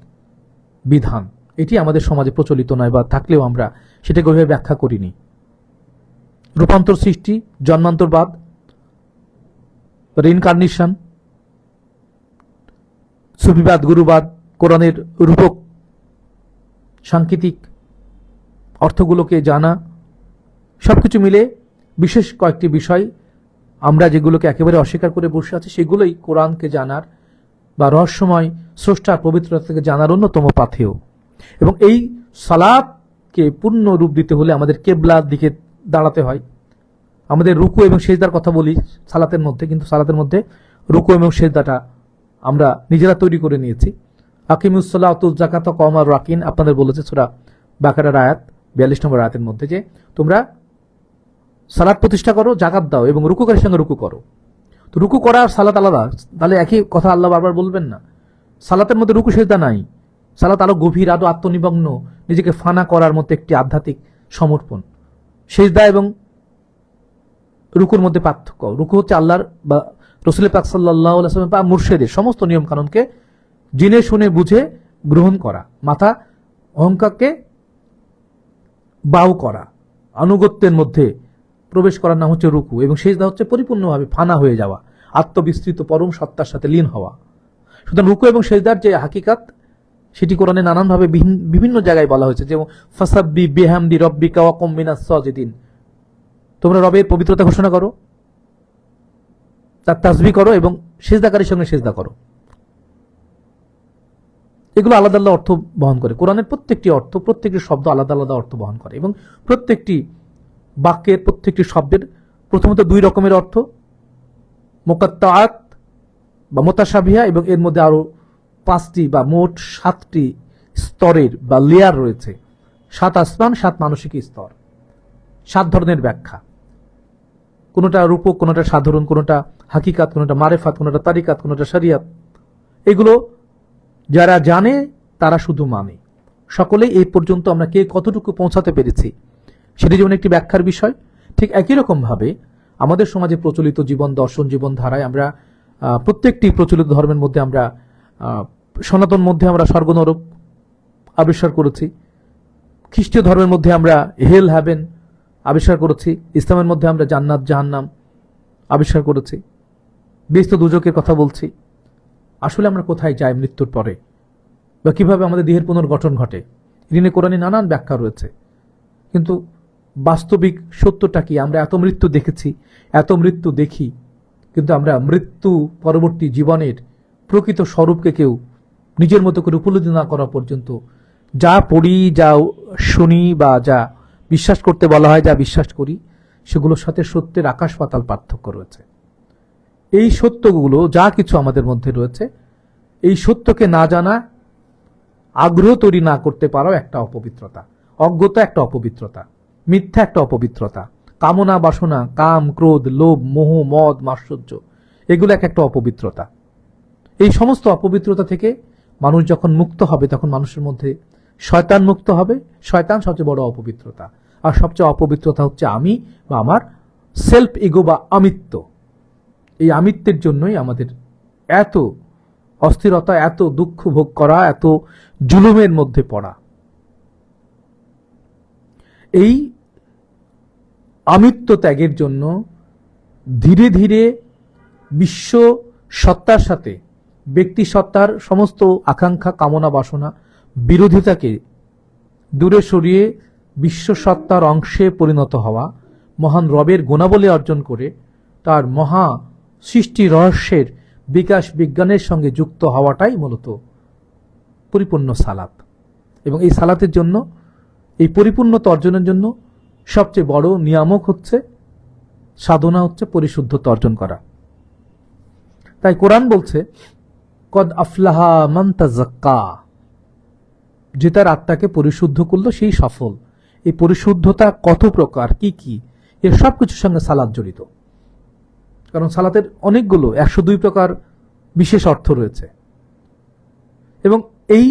বিধান। এটি আমাদের সমাজে প্রচলিত নয়, বা থাকলেও আমরা সেটাকে ওইভাবে ব্যাখ্যা করিনি। রূপান্তর সৃষ্টি, জন্মান্তরবাদ, রিইনকার্নেশন, সুফিবাদ, গুরুবাদ, কোরআনের রূপক সাংকেতিক অর্থগুলোকে জানা, সবকিছু মিলে বিশেষ কয়েকটি বিষয় আমরা যেগুলোকে একেবারে অস্বীকার করে বসে আছি, সেগুলোই কোরআনকে জানার বা রহস্যময় স্রষ্টার পবিত্রতা থেকে জানার অন্যতম পাথেয়। এবং এই সালাতকে পূর্ণ রূপ দিতে হলে আমাদের কেবলার দিকে দাঁড়াতে হয়। আমাদের রুকু এবং সেজদার কথা বলি সালাতের মধ্যে, কিন্তু সালাতের মধ্যে রুকু এবং সেজদাটা আমরা নিজেরা তৈরি করে নিয়েছি। আকিমুসসালাতু যাকাত কমার রাকিন আপনাদের বলেছে সূরা বাকারার আয়াত 42 নম্বর আয়াতের মধ্যে যে তোমরা সালাত প্রতিষ্ঠা করো, জাকাত দাও এবং রুকুকারীর সঙ্গে রুকু করো। তো রুকু করা আর সালাত আলাদা, তাহলে একই কথা আল্লাহ বারবার বলবেন না? সালাতের মধ্যে রুকু সেজদা নাই। সালাত আরো গভীর, আরো আত্মনিমগ্ন, নিজেকে ফানা করার মতো একটি আধ্যাত্মিক সমর্পণ। সেজদা এবং রুকুর মধ্যে পার্থক্য। রুকু হচ্ছে আল্লাহর বা রাসূল পাক সাল্লাল্লাহু আলাইহি ওয়াসাল্লাম বা মুর্শিদের সমস্ত নিয়ম কানুনকে জেনে শুনে বুঝে গ্রহণ করা, মাথা অহংকারকে বাউ করা, আনুগত্যের মধ্যে প্রবেশ করার নাম হচ্ছে রুকু। এবং সেজদা হচ্ছে পরিপূর্ণভাবে ফানা হয়ে যাওয়া, আত্মবিস্তৃত পরম সত্তার সাথে লীন হওয়া। সুতরাং রুকু এবং সেজদার যে হাকিকাত সেটি কোরআনে নানানভাবে বিভিন্ন জায়গায় বলা হয়েছে। যেমন ফাসাব্বি বিহামদি রব্বিকা ওয়া কুম মিনাস সাজিদিন, তোমরা রবের পবিত্রতা ঘোষণা করো, তার তাসবিহ করো এবং সেজদাকারীর সঙ্গে সেজদা করো। এগুলো আলাদা আলাদা অর্থ বহন করে। কোরআনের প্রত্যেকটি অর্থ, প্রত্যেকটি শব্দ আলাদা আলাদা অর্থ বহন করে এবং প্রত্যেকটি বাক্যের প্রত্যেকটি শব্দের প্রথমত দুই রকমের অর্থ, মুকাত্তাআত বা মুতাশাবিহা, এবং এর মধ্যে আরো 5টি বা মোট 7টি স্তরের বা লেয়ার রয়েছে। 7 আসমান, 7 মানসিক স্তর, 7 ধরনের ব্যাখ্যা। কোনোটা রূপক, কোনোটা সাধারণ, কোনোটা হাকিকাত, কোনোটা মারেফাত, কোনোটা তারিকাত, কোনোটা শরিয়াত। এগুলো যারা জানে তারা শুধু মানে। সকলেই এই পর্যন্ত আমরা কে কতটুকু পৌঁছাতে পেরেছি সেটি যেমন একটি ব্যাখ্যার বিষয়, ঠিক একই রকম ভাবে আমাদের সমাজে প্রচলিত জীবন দর্শন, জীবন ধারায় আমরা প্রত্যেকটি প্রচলিত ধর্মের মধ্যে আমরা সনাতন মধ্যে আমরা স্বর্গ নরক আবিষ্কার করেছি, খ্রিস্টীয় ধর্মের মধ্যে আমরা হেল হ্যাভেন আবিষ্কার করেছি, ইসলামের মধ্যে আমরা জান্নাত জাহান্নাম আবিষ্কার করেছি, বেহেশত দুজকের কথা বলছি। আসলে আমরা কোথায় যাই মৃত্যুর পরে, বা কিভাবে আমাদের দেহের পুনর্গঠন ঘটে, ঋণে কোরআনে নানান ব্যাখ্যা রয়েছে। কিন্তু বাস্তবিক সত্যটা কি? আমরা এত মৃত্যু দেখেছি, এত মৃত্যু দেখি, কিন্তু আমরা মৃত্যু পরবর্তী জীবনের প্রকৃত স্বরূপকে কেউ নিজের মতো করে উপলব্ধি না করা পর্যন্ত যা পড়ি, যা শুনি বা যা বিশ্বাস করতে বলা হয়, যা বিশ্বাস করি, সেগুলোর সাথে সত্যের আকাশ পাতাল পার্থক্য রয়েছে। এই সত্যগুলো যা কিছু আমাদের মধ্যে রয়েছে, এই সত্যকে না জানা, আগ্রহ তৈরি না করতে পারাও একটা অপবিত্রতা। অজ্ঞতা একটা অপবিত্রতা, মিথ্যা একটা অপবিত্রতা, কামনা বাসনা, কাম ক্রোধ লোভ মোহ মদ মাৎসর্য, এগুলো একটা অপবিত্রতা। এই সমস্ত অপবিত্রতা থেকে মানুষ যখন মুক্ত হবে তখন মানুষের মধ্যে শয়তান মুক্ত হবে। শয়তান সবচেয়ে বড় অপবিত্রতা, আর সবচেয়ে অপবিত্রতা হচ্ছে আমি বা আমার সেলফ ইগো বা আমিত্ব। এই আমিত্বের জন্যই আমাদের এত অস্থিরতা, এত দুঃখ ভোগ করা, এত জুলুমের মধ্যে পড়া। এই আমিত্ব ত্যাগের জন্য ধীরে ধীরে বিশ্ব সত্তার সাথে ব্যক্তি সত্তার সমস্ত আকাঙ্ক্ষা, কামনা বাসনা, বিরোধিতাকে দূরে সরিয়ে বিশ্ব সত্তার অংশে পরিণত হওয়া, মহান রবের গুণাবলী অর্জন করে তার মহা সৃষ্টি রহস্যের বিকাশ বিজ্ঞানের সঙ্গে যুক্ত হওয়াটাই মূলত পরিপূর্ণ সালাত। এবং এই সালাতের জন্য, এই পরিপূর্ণতা অর্জনের জন্য সবচেয়ে বড় নিয়ামক হচ্ছে, সাধনা হচ্ছে পরিশুদ্ধতা অর্জন করা। তাই কোরআন বলছে কদ আফলাহা মান তাযাক্কা, যে তার আত্মাকে পরিশুদ্ধ করলো সেই সফল। এই পরিশুদ্ধতা কত প্রকার, কি কি, এর সব কিছুর সঙ্গে সালাত জড়িত। কারণ সালাতের অনেকগুলো 102 প্রকার বিশেষ অর্থ রয়েছে। এবং এই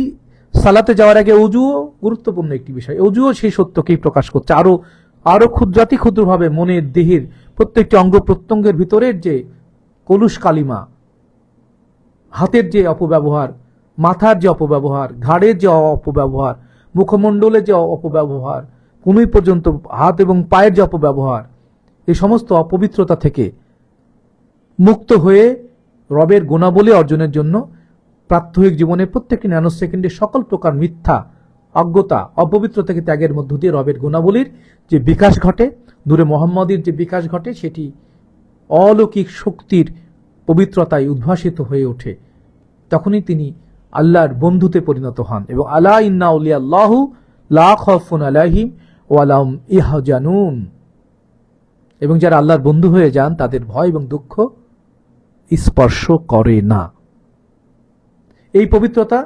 সালাতে যাওয়ার আগে অজুও গুরুত্বপূর্ণ একটি বিষয়। অজুও সেই সত্যকেই প্রকাশ করছে আরো ক্ষুদ্রাতি ক্ষুদ্রভাবে মনের, দেহের প্রত্যেকটি অঙ্গ প্রত্যঙ্গের ভিতরের যে কলুষ কালিমা, হাতের যে অপব্যবহার, মাথার যে অপব্যবহার, ঘাড়ের যে অপব্যবহার, মুখমণ্ডলের যে অপব্যবহার, কনুই পর্যন্ত হাত এবং পায়ের যে অপব্যবহার, এই সমস্ত অপবিত্রতা থেকে মুক্ত হয়ে রবের গুণাবলী অর্জনের জন্য প্রাত্যহিক জীবনের প্রত্যেকটি ন্যানো সেকেন্ডে সকল প্রকার মিথ্যা, অজ্ঞতা, অপবিত্র থেকে ত্যাগের মধ্য দিয়ে রবের গুণাবলীর যে বিকাশ ঘটে, নূরে মোহাম্মদীর যে বিকাশ ঘটে, সেটি অলৌকিক শক্তির পবিত্রতায় উদ্ভাসিত হয়ে ওঠে তখনই তিনি আল্লাহর বন্ধুতে পরিণত হন। এবং আলা ইন্না আউলিয়া আল্লাহু লা খাউফুন আলাইহিম ওয়া লাহুম ইয়াহজানুন, এবং যারা আল্লাহর বন্ধু হয়ে যান তাদের ভয় এবং দুঃখ স্পর্শ করে না। এই পবিত্রতা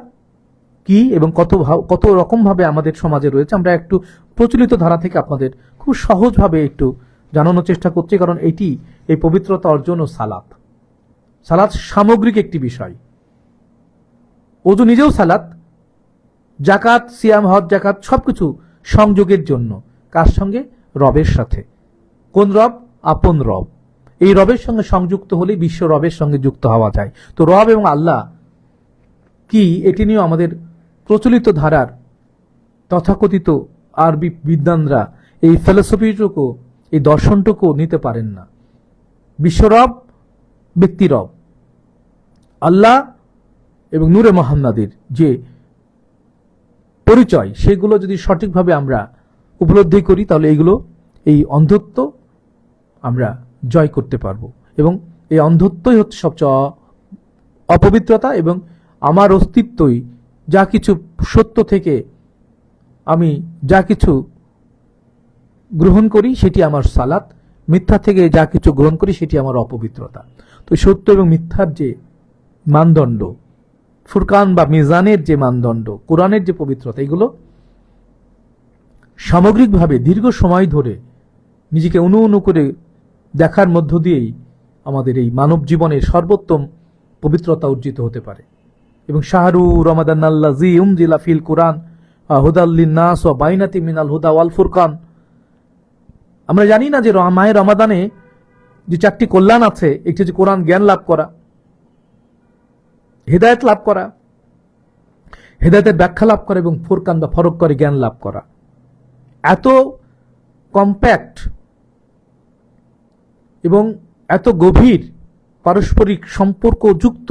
কি এবং কত রকম ভাবে আমাদের সমাজে রয়েছে, আমরা একটু প্রচলিত ধারা থেকে আপনাদের খুব সহজভাবে একটু জানানোর চেষ্টা করছি। কারণ এই পবিত্রতা অর্জন ও সালাত সামগ্রিক একটি বিষয়। ওযু নিজেও সালাত, জাকাত, সিয়াম, হজ, জাকাত সবকিছু সংযোগের জন্য। কার সঙ্গে? রবের সাথে। কোন রব? আপন রব। এই রবের সঙ্গে সংযুক্ত হলে বিশ্ব রবের সঙ্গে যুক্ত হওয়া যায়। তো রব এবং আল্লাহ কি, এটি নিয়েও আমাদের প্রচলিত ধারার তথাকথিত আরবি বিদ্বানরা এই ফিলোসফিটুকু, এই দর্শনটুকু নিতে পারেন না। বিশ্বরব, ব্যক্তিরব, আল্লাহ এবং নূরে মুহাম্মাদের যে পরিচয়, সেগুলো যদি সঠিকভাবে আমরা উপলব্ধি করি, তাহলে এই অন্ধত্ব আমরা জয় করতে পারবো। এবং এই অন্ধত্বই হচ্ছে সবচেয়ে অপবিত্রতা, এবং আমার অস্তিত্বই, যা কিছু সত্য থেকে আমি যা কিছু গ্রহণ করি সেটি আমার সালাত, মিথ্যা থেকে যা কিছু গ্রহণ করি সেটি আমার অপবিত্রতা। তো সত্য এবং মিথ্যার যে মানদণ্ড, ফুরকান বা মিজানের যে মানদণ্ড, কোরআনের যে পবিত্রতা, এগুলো সামগ্রিকভাবে দীর্ঘ সময় ধরে নিজেকে অনু করে দেখার মধ্য দিয়েই আমাদের এই মানব জীবনের সর্বোত্তম পবিত্রতা অর্জিত হতে পারে। এবং শাহরু রমাদান আল্লাযী উনজিলা ফিল কুরআন হুদাল লিন-নাস ওয়া বাইনাতিন মিনাল হুদা ওয়াল ফুরকান। আমরা জানি না যে মাহে রমাদানে যে 4টি কল্যাণ আছে, একটি হচ্ছে কোরআন জ্ঞান লাভ করা, হেদায়েত লাভ করা, হেদায়েতের ব্যাখ্যা লাভ করা, এবং ফুরকান বা ফরক করে জ্ঞান লাভ করা। এত কম্প্যাক্ট এবং এত গভীর পারস্পরিক সম্পর্ক যুক্ত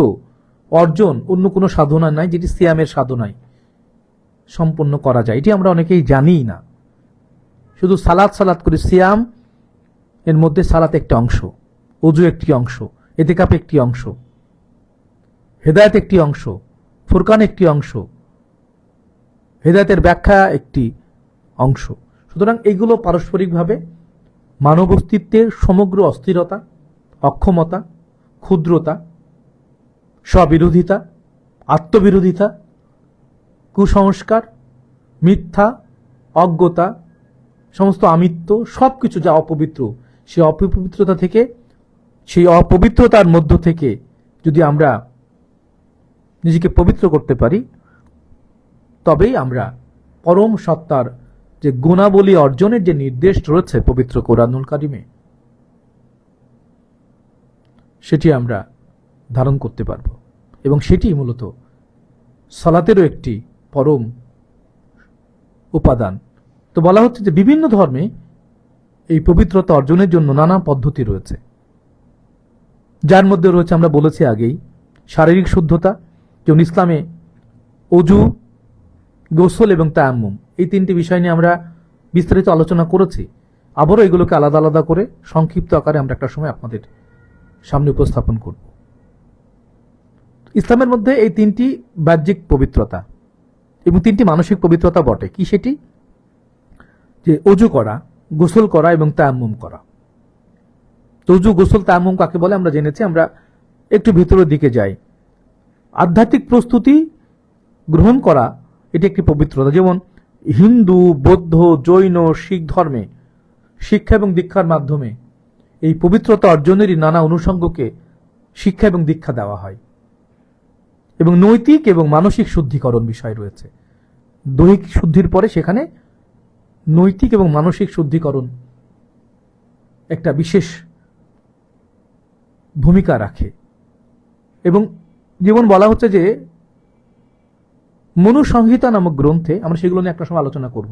অর্জন অন্য কোনো সাধনা নাই যেটি সিয়ামের সাধনায় সম্পন্ন করা যায়। এটি আমরা অনেকেই জানি না। শুধু সালাত করে। সিয়াম এর মধ্যে সালাত একটি অংশ, ওযু একটি অংশ, ইতিকাফ একটি অংশ, হেদায়েত একটি অংশ, ফুরকান একটি অংশ, হেদায়েতের ব্যাখ্যা একটি অংশ। সুতরাং এগুলো পারস্পরিকভাবে মানব অস্তিত্বের সমগ্র অস্থিরতা, অক্ষমতা, ক্ষুদ্রতা, স্ববিরোধিতা, আত্মবিরোধিতা, কুসংস্কার, মিথ্যা, অজ্ঞতা, সমস্ত আমিত্ব, সবকিছু যা অপবিত্র, সেই অপবিত্রতা থেকে, সেই অপবিত্রতার মধ্য থেকে যদি আমরা নিজেকে পবিত্র করতে পারি, তবেই আমরা পরম সত্তার যে গুণাবলী অর্জনের যে নির্দেশ রয়েছে পবিত্র কোরআনুল কারিমে, সেটি আমরা ধারণ করতে পারব। এবং সেটি মূলত সালাতেরও একটি পরম উপাদান। তো বলা হচ্ছে যে বিভিন্ন ধর্মে এই পবিত্রতা অর্জনের জন্য নানা পদ্ধতি রয়েছে, যার মধ্যে রয়েছে, আমরা বলেছি আগেই, শারীরিক শুদ্ধতা। যেমন ইসলামে ওযু, গোসল এবং তায়াম্মুম, এই 3টি বিষয় নিয়ে আমরা বিস্তারিত আলোচনা করেছি। আবারও এগুলোকে আলাদা আলাদা করে সংক্ষিপ্ত আকারে আমরা একটা সময় আপনাদের সামনে উপস্থাপন করব। ইসলামের মধ্যে এই 3টি বাহ্যিক পবিত্রতা এবং 3টি মানসিক পবিত্রতা বটে। কি সেটি? যে ওযু করা, গোসল করা এবং তায়াম্মুম করা। তো ওযু, গোসল, তায়াম্মুম কাকে বলে আমরা জেনেছি। আমরা একটু ভিতরের দিকে যাই। আধ্যাত্মিক প্রস্তুতি গ্রহণ করা, এটি একটি পবিত্রতা। যেমন হিন্দু, বৌদ্ধ, জৈন, শিখ ধর্মে শিক্ষা এবং দীক্ষার মাধ্যমে এই পবিত্রতা অর্জনেরই নানা অনুষঙ্গকে শিক্ষা এবং দীক্ষা দেওয়া হয়। এবং নৈতিক এবং মানসিক শুদ্ধিকরণ বিষয় রয়েছে। দৈহিক শুদ্ধির পরে সেখানে নৈতিক এবং মানসিক শুদ্ধিকরণ একটা বিশেষ ভূমিকা রাখে। এবং যেমন বলা হচ্ছে যে মনু সংহিতা নামক গ্রন্থে, আমরা সেগুলো নিয়ে একটা সময় আলোচনা করব,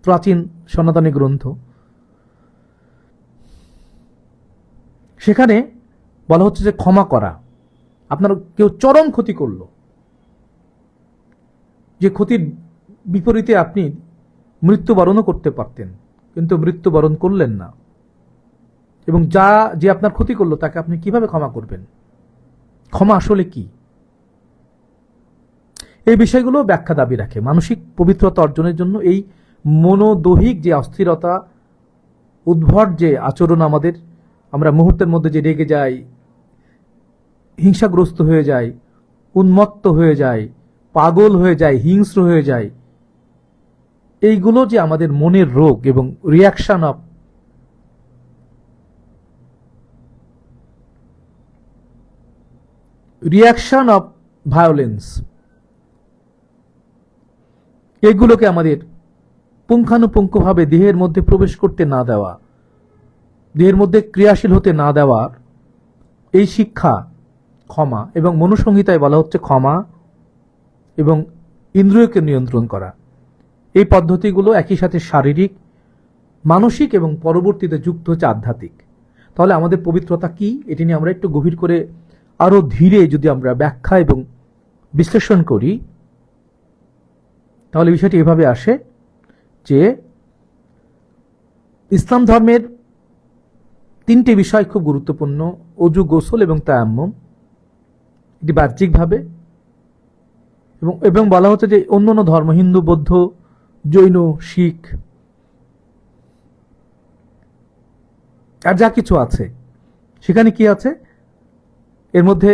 প্রাচীন সনাতনী গ্রন্থ, সেখানে বলা হচ্ছে যে ক্ষমা করা। আপনার কেউ চরম ক্ষতি করলো, যে ক্ষতির বিপরীতে আপনি মৃত্যুবরণও করতে পারতেন, কিন্তু মৃত্যুবরণ করলেন না। এবং যে আপনার ক্ষতি করলো তাকে আপনি কিভাবে ক্ষমা করবেন? ক্ষমা আসলে কি? এই বিষয়গুলো ব্যাখ্যা দাবি রাখে। মানসিক পবিত্রতা অর্জনের জন্য এই মনোদৈহিক যে অস্থিরতা, উদ্ভট যে আচরণ, আমরা মুহূর্তের মধ্যে যে রেগে যাই, হিংসাগ্রস্ত হয়ে যাই, উন্মত্ত হয়ে যায়, পাগল হয়ে যায়, হিংস্র হয়ে যায়, এইগুলো যে আমাদের মনের রোগ এবং রিয়াকশন অফ ভায়োলেন্স, এগুলোকে আমাদের পুঙ্খানুপুঙ্খভাবে দেহের মধ্যে প্রবেশ করতে না দেওয়া, দেহের মধ্যে ক্রিয়াশীল হতে না দেওয়ার এই শিক্ষা ক্ষমা, এবং মনুসংহিতায় বলা হচ্ছে ক্ষমা এবং ইন্দ্রিয়কে নিয়ন্ত্রণ করা। এই পদ্ধতিগুলো একই সাথে শারীরিক, মানসিক এবং পরবর্তীতে যুক্ত হচ্ছে আধ্যাত্মিক। তাহলে আমাদের পবিত্রতা কি, এটি নিয়ে আমরা একটু গভীর করে আরো ধীরে যদি আমরা ব্যাখ্যা এবং বিশ্লেষণ করি, তাহলে বিষয়টি এভাবে আসে যে ইসলাম ধর্মের তিনটি বিষয় খুব গুরুত্বপূর্ণ: অজু, গোসল এবং তায়াম্মুম। এটি বাহ্যিকভাবে, এবং বলা হচ্ছে যে অন্যান্য ধর্ম, হিন্দু, বৌদ্ধ, জৈন, শিখ আর যা কিছু আছে, সেখানে কি আছে, এর মধ্যে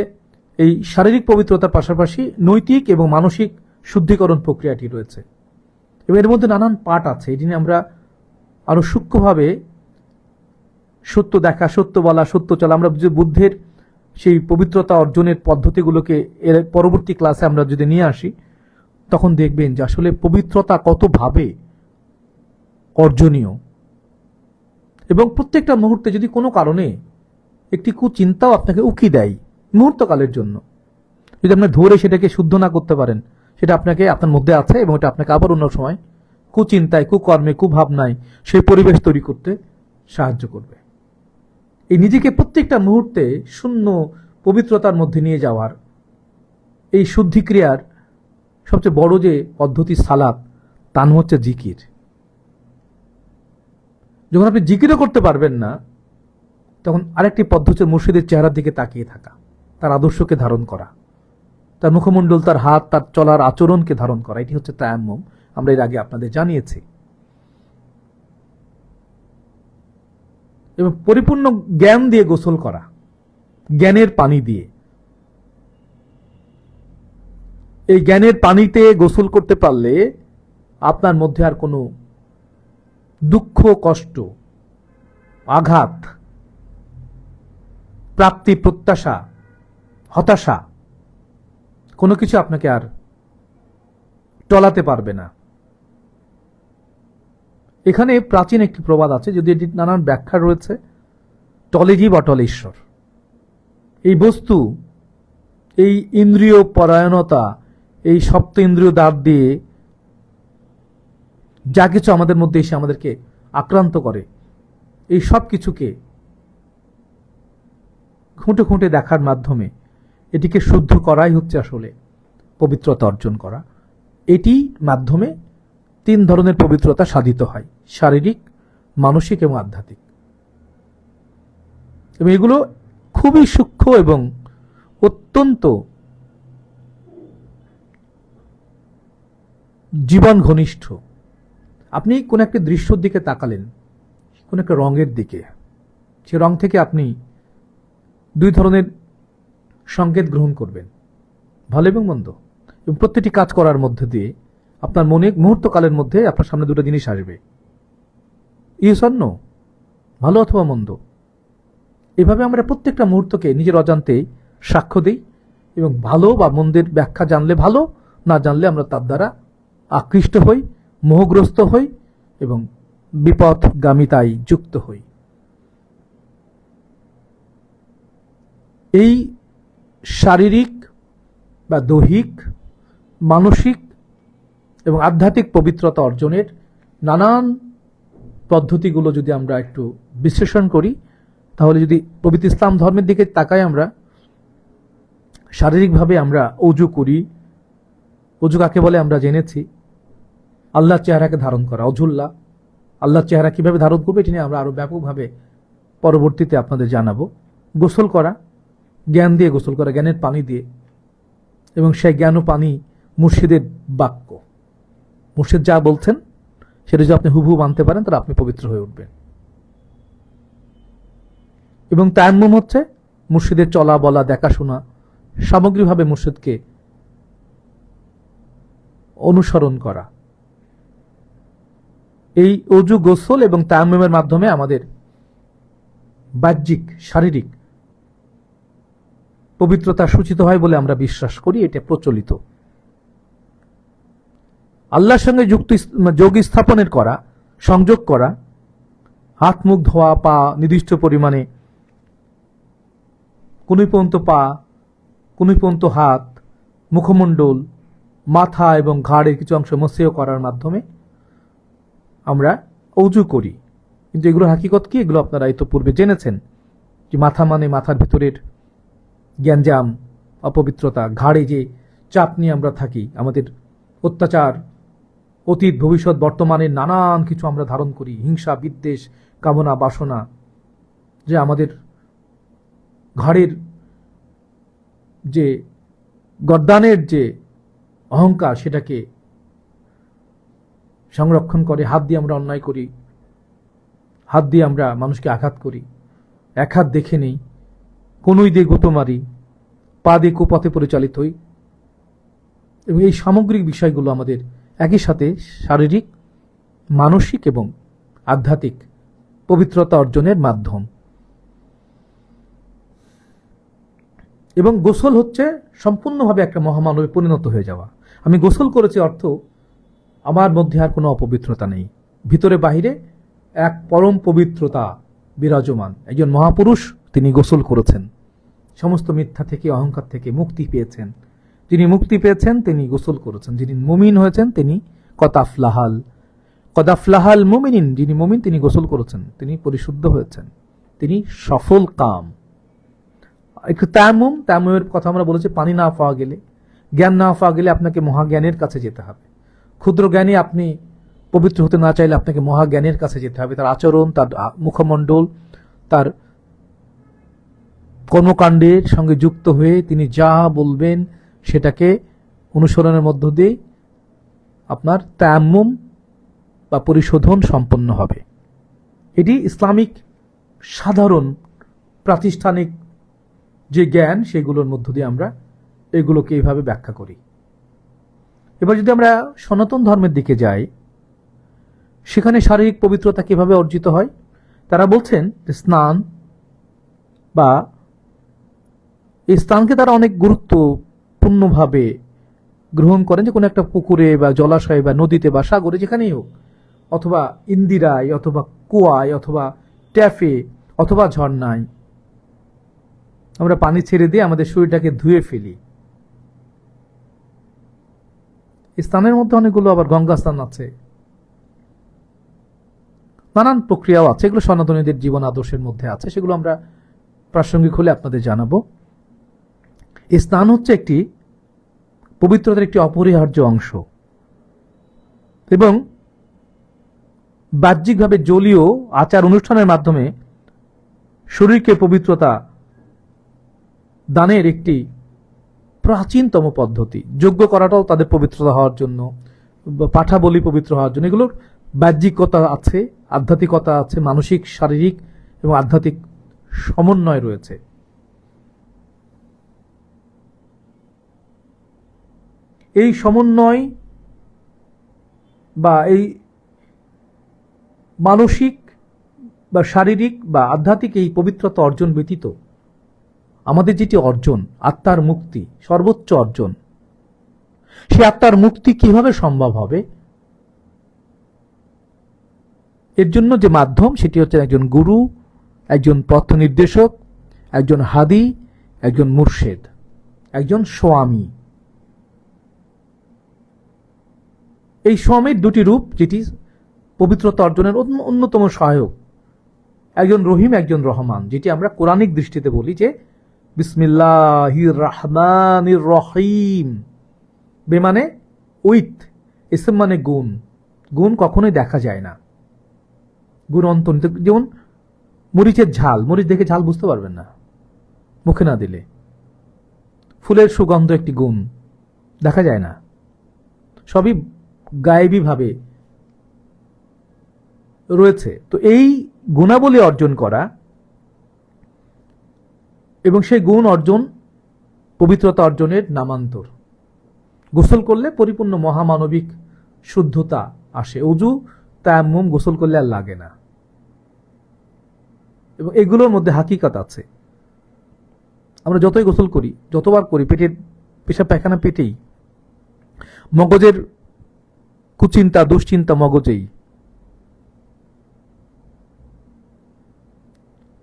এই শারীরিক পবিত্রতার পাশাপাশি নৈতিক এবং মানসিক শুদ্ধিকরণ প্রক্রিয়াটি রয়েছে, এবং এর মধ্যে নানান পাঠ আছে। এটি নিয়ে আমরা আরো সূক্ষ্মভাবে সত্য দেখা, সত্য বলা, সত্য চলা, আমরা যদি বুদ্ধের সেই পবিত্রতা অর্জনের পদ্ধতিগুলোকে এর পরবর্তী ক্লাসে আমরা যদি নিয়ে আসি, তখন দেখবেন যে আসলে পবিত্রতা কতভাবে অর্জনীয়। এবং প্রত্যেকটা মুহূর্তে যদি কোনো কারণে একটি কুচিন্তাও আপনাকে উকি দেয় মুহূর্তকালের জন্য, যদি আপনি ধরে সেটাকে শুদ্ধ না করতে পারেন, সেটা আপনার মধ্যে আছে এবং এটা আপনাকে আবার অন্য সময় কুচিন্তায়, কুকর্মে, কুভাবনায় সেই পরিবেশ তৈরি করতে সাহায্য করবে। এই নিজেকে প্রত্যেকটা মুহূর্তে শূন্য পবিত্রতার মধ্যে নিয়ে যাওয়ার এই শুদ্ধিক্রিয়ার সবচেয়ে বড় যে পদ্ধতি সালাত, তা হচ্ছে জিকির। যখন আপনি জিকিরও করতে পারবেন না, তখন আরেকটি পদ্ধতি মুর্শিদের চেহারার দিকে তাকিয়ে থাকা, তার আদর্শকে ধারণ করা, তার মুখমণ্ডল, তার হাত, তার চলার আচরণকে ধারণ করা। এটি হচ্ছে তায়াম্মুম। আমরা এর আগে আপনাদের জানিয়েছি। এবং পরিপূর্ণ জ্ঞান দিয়ে গোসল করা, জ্ঞানের পানি দিয়ে। এই জ্ঞানের পানিতে গোসল করতে পারলে আপনার মধ্যে আর কোনো দুঃখ, কষ্ট, আঘাত, প্রাপ্তি, প্রত্যাশা, হতাশা, কোনো কিছু আপনাকে আর টলাতে পারবে না। এখানে প্রাচীন একটি প্রবাদ আছে, যদি এটির নানান ব্যাখ্যা রয়েছে, টলে জীব অটল ঈশ্বর। এই বস্তু, এই ইন্দ্রিয় পরায়ণতা, এই সপ্ত ইন্দ্রিয় দ্বার দিয়ে যা কিছু আমাদের মধ্যে এসে আমাদেরকে আক্রান্ত করে, এই সব কিছুকে খুঁটে খুঁটে দেখার মাধ্যমে এটিকে শুদ্ধ করাই হচ্ছে আসলে পবিত্রতা অর্জন করা। এটি মাধ্যমে তিন ধরনের পবিত্রতা সাধিত হয়: শারীরিক, মানসিক এবং আধ্যাত্মিক। এবং এগুলো খুবই সূক্ষ্ম এবং অত্যন্ত জীবন ঘনিষ্ঠ। আপনি কোন একটা দৃশ্যর দিকে তাকালেন, কোন একটা রঙের দিকে, সে রং থেকে আপনি দুই ধরনের সংকেত গ্রহণ করবেন, ভালো এবং মন্দ। এবং প্রত্যেকটি কাজ করার মধ্যে দিয়ে আপনার মনে মুহূর্তকালের মধ্যে আপনার সামনে দুটো জিনিস আসবে, ইয়েস অর নো, ভালো অথবা মন্দ। এভাবে আমরা প্রত্যেকটা মুহূর্তকে নিজের অজান্তে সাক্ষ্য দিই, এবং ভালো বা মন্দের ব্যাখ্যা জানলে ভালো, না জানলে আমরা তার দ্বারা আকৃষ্ট হই, মোহগ্রস্ত হই এবং বিপথগামিতায় যুক্ত হই। এই শারীরিক বা দৈহিক, মানসিক এবং আধ্যাত্মিক পবিত্রতা অর্জনের নানান পদ্ধতিগুলো যদি আমরা একটু বিশ্লেষণ করি, তাহলে যদি পবিত্র ইসলাম ধর্মের দিকে তাকাই, আমরা শারীরিকভাবে আমরা অজু করি। অজু কাকে বলে আমরা জেনেছি, আল্লাহর চেহারাকে ধারণ করা, অজুল্লাহ। আল্লাহর চেহারা কিভাবে ধারণ করবে এটি নিয়ে আমরা আরো ব্যাপকভাবে পরবর্তীতে আপনাদের জানাবো। গোসল করা, জ্ঞান দিয়ে গোসল করা, জ্ঞানের পানি দিয়ে, এবং সেই জ্ঞান ও পানি মুর্শিদের বাক্য। মুর্শিদ যা বলছেন সেটা যদি আপনি হুবহু মানতে পারেন তাহলে আপনি পবিত্র হয়ে উঠবেন। এবং তায়াম্মুম হচ্ছে মুর্শিদের চলা বলা দেখাশোনা, সামগ্রিকভাবে মুর্শিদকে অনুসরণ করা। এই অজু, গোসল এবং তায়াম্মুমের মাধ্যমে আমাদের বাহ্যিক শারীরিক পবিত্রতা সূচিত হয় বলে আমরা বিশ্বাস করি, এটা প্রচলিত। আল্লাহর সঙ্গে যোগ স্থাপনের করা, সংযোগ করা, হাত মুখ ধোয়া, পা নির্দিষ্ট পরিমাণে, কনুই পর্যন্ত পা, কনুই পর্যন্ত হাত, মুখমণ্ডল, মাথা এবং ঘাড়ের কিছু অংশ মসিহ করার মাধ্যমে আমরা অজু করি। কিন্তু এগুলো হাকিকত কি, এগুলো আপনারা এই তো পূর্বে জেনেছেন যে মাথা মানে মাথার ভিতরের গ্যাঞ্জাম, অপবিত্রতা, ঘাড়ে যে চাপ নিয়ে আমরা থাকি, আমাদের অত্যাচার, অতীত ভবিষ্যৎ বর্তমানের নানান কিছু আমরা ধারণ করি, হিংসা বিদ্বেষ কামনা বাসনা, যে আমাদের ঘাড়ের যে গর্দানের যে অহংকার সেটাকে সংরক্ষণ করে। হাত দিয়ে আমরা অন্যায় করি, হাত দিয়ে আমরা মানুষকে আঘাত করি, এক হাত দেখে নেই, কনুই দিয়ে গুঁতো মারি, পা দিয়ে কুপথে পরিচালিত হই। এবং এই সামগ্রিক বিষয়গুলো আমাদের একই সাথে শারীরিক, মানসিক এবং আধ্যাত্মিক পবিত্রতা অর্জনের মাধ্যম। এবং গোসল হচ্ছে সম্পূর্ণভাবে একটা মহামানবে পরিণত হয়ে যাওয়া। আমি গোসল করেছি অর্থ আমার মধ্যে আর কোনো অপবিত্রতা নেই, ভিতরে বাহিরে এক পরম পবিত্রতা বিরাজমান। একজন মহাপুরুষ তিনি গোসল করেছেন, সমস্ত মিথ্যা থেকে অহংকার থেকে মুক্তি পেয়েছেন। যিনি মুক্তি পেয়েছেন তিনি গোসল করেছেন। যিনি মুমিন হয়েছেন তিনি কদাফলাহাল মুমিনিন, যিনি মুমিন তিনি গোসল করেছেন, তিনি পরিশুদ্ধ হয়েছেন, তিনি সফল কাম। একটু তায়াম্মুমের কথা আমরা বলেছি, পানি না পাওয়া গেলে, জ্ঞান না পাওয়া গেলে আপনাকে মহাজ্ঞানের কাছে যেতে হবে। ক্ষুদ্র জ্ঞানী আপনি পবিত্র হতে না চাইলে আপনাকে মহাজ্ঞানের কাছে যেতে হবে। তার আচরণ, তার মুখমণ্ডল, তার কর্মকাণ্ডের সঙ্গে যুক্ত হয়ে তিনি যা বলবেন সেটাকে অনুসরণের মধ্য দিয়ে আপনার তায়াম্মুম বা পরিশোধন সম্পন্ন হবে। এটি ইসলামিক সাধারণ প্রাতিষ্ঠানিক যে জ্ঞান সেগুলোর মধ্য দিয়ে আমরা এগুলোকে এইভাবে ব্যাখ্যা করি। এবার যদি আমরা সনাতন ধর্মের দিকে যাই, সেখানে শারীরিক পবিত্রতা কিভাবে অর্জিত হয়, তারা বলছেন যে স্নান বা এই স্নানকে তারা অনেক গুরুত্বপূর্ণভাবে গ্রহণ করেন, যে কোনো একটা পুকুরে বা জলাশয়ে বা নদীতে বা সাগরে যেখানেই হোক, অথবা ইন্দিরায় অথবা কুয়ায় অথবা ট্যাপে অথবা ঝর্ণায় আমরা পানি ছেড়ে দিয়ে আমাদের শরীরটাকে ধুয়ে ফেলি। স্নানের মধ্যে অনেকগুলো আবার গঙ্গা স্নান আছে, নানান প্রক্রিয়াও আছে, এগুলো সনাতনীদের জীবন আদর্শের মধ্যে আছে, সেগুলো আমরা প্রাসঙ্গিক হলে আপনাদের জানাবো। এই স্নান হচ্ছে একটি পবিত্রতার একটি অপরিহার্য অংশ এবং বাহ্যিকভাবে জলীয় আচার অনুষ্ঠানের মাধ্যমে শরীরকে পবিত্রতা দানের একটি প্রাচীনতম পদ্ধতি। যজ্ঞ করাটাও তাদের পবিত্রতা হওয়ার জন্য, পাঠা বলি পবিত্র হওয়ার জন্য। এগুলোর বাহ্যিকতা আছে, আধ্যাত্মিকতা আছে, মানসিক শারীরিক এবং আধ্যাত্মিক সমন্বয় রয়েছে। এই সমন্বয় বা এই মানসিক বা শারীরিক বা আধ্যাত্মিক এই পবিত্রতা অর্জন ব্যতীত আমাদের যেটি অর্জন, আত্মার মুক্তি, সর্বোচ্চ অর্জন, সে আত্মার মুক্তি কিভাবে সম্ভব হবে? এর জন্য যে মাধ্যম সেটি হচ্ছে একজন গুরু, একজন পথ নির্দেশক, একজন হাদি, একজন মুর্শেদ, একজন স্বামী। এই স্বামীর দুটি রূপ যেটি পবিত্রতা অর্জনের অন্যতম সহায়ক, একজন রহিম, একজন রহমান, যেটি আমরা কোরআনিক দৃষ্টিতে বলি যে বিসমিল্লাহির রহমানির রহিম। বে মানে উইথ, ইসম মানে গুণ। গুণ কখনোই দেখা যায় না, গুণ অন্তর্নিহিত। যেমন মরিচের ঝাল, মরিচ দেখে ঝাল বুঝতে পারবেন না মুখে না দিলে। ফুলের সুগন্ধ একটি গুণ, দেখা যায় না, সবই গায়েবীভাবে রয়েছে। তো এই গুণাবলী অর্জন করা এবং সেই গুণ অর্জন পবিত্রতা অর্জনের নামান্তর। গোসল করলে পরিপূর্ণ মহামানবিক শুদ্ধতা আসে। অজু তায়াম্মুম গোসল করলে আর লাগে না, এবং এগুলোর মধ্যে হাকিকত আছে। আমরা যতই গোসল করি, যতবার করি, পেটের পেশাব পায়খানা পেটেই, মগজের কুচিন্তা দুশ্চিন্তা মগজেই।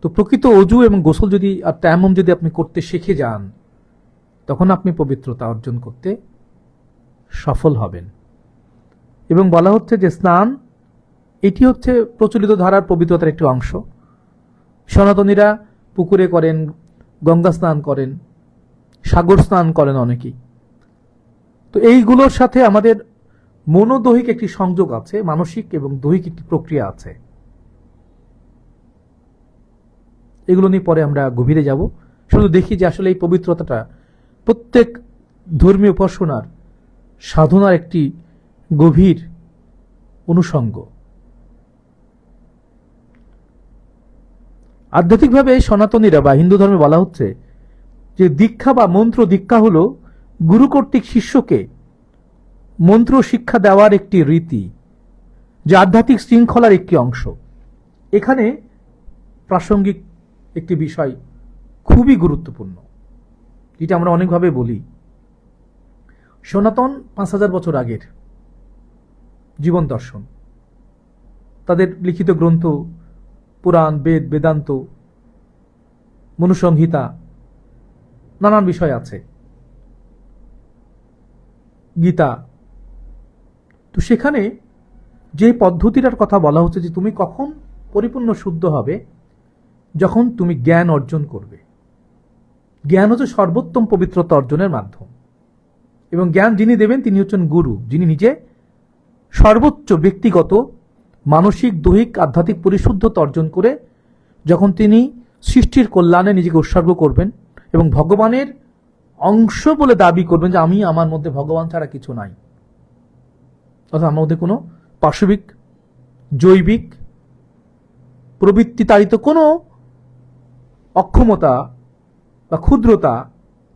তো প্রকৃত অজু এবং গোসল যদি আর তায়াম্মুম যদি আপনি করতে শিখে যান, তখন আপনি পবিত্রতা অর্জন করতে সফল হবেন। এবং বলা হচ্ছে যে স্নান এটি হচ্ছে প্রচলিত ধারার পবিত্রতার একটি অংশ। সনাতনীরা পুকুরে করেন, গঙ্গা স্নান করেন, সাগর স্নান করেন অনেকেই। তো এইগুলোর সাথে আমাদের মনোদৈহিক একটি সংযোগ আছে, মানসিক এবং দৈহিক একটি প্রক্রিয়া আছে। এগুলো নিয়ে পরে আমরা গভীরে যাব। শুধু দেখি যে আসলে এই পবিত্রতাটা প্রত্যেক ধর্মীয় উপাসনার সাধনার একটি গভীর অনুষঙ্গ। আধ্যাত্মিকভাবে সনাতনীরা বা হিন্দু ধর্মে বলা হচ্ছে যে দীক্ষা বা মন্ত্র দীক্ষা হল গুরু কর্তৃক শিষ্যকে মন্ত্র শিক্ষা দেওয়ার একটি রীতি, যা আধ্যাত্মিক শৃঙ্খলার একটি অংশ। এখানে প্রাসঙ্গিক একটি বিষয় খুবই গুরুত্বপূর্ণ, যেটা আমরা অনেকভাবে বলি। সনাতন 5000 বছর আগের জীবন দর্শন, তাদের লিখিত গ্রন্থ, পুরাণ, বেদ, বেদান্ত, মনুসংহিতা, নানান বিষয় আছে, গীতা। তো সেখানে যে পদ্ধতিটার কথা বলা হচ্ছে যে তুমি কখন পরিপূর্ণ শুদ্ধ হবে, যখন তুমি জ্ঞান অর্জন করবে। জ্ঞান হচ্ছে সর্বোত্তম পবিত্রতা অর্জনের মাধ্যম, এবং জ্ঞান যিনি দেবেন তিনি হচ্ছেন গুরু, যিনি নিজে সর্বোচ্চ ব্যক্তিগত মানসিক দৈহিক আধ্যাত্মিক পরিশুদ্ধতা অর্জন করে যখন তিনি সৃষ্টির কল্যাণে নিজেকে উৎসর্গ করবেন এবং ভগবানের অংশ বলে দাবি করবেন যে আমি, আমার মধ্যে ভগবান ছাড়া কিছু নাই, অর্থাৎ আমার মধ্যে কোনো পাশবিক জৈবিক প্রবৃত্তি তাড়িত কোনো অক্ষমতা বা ক্ষুদ্রতা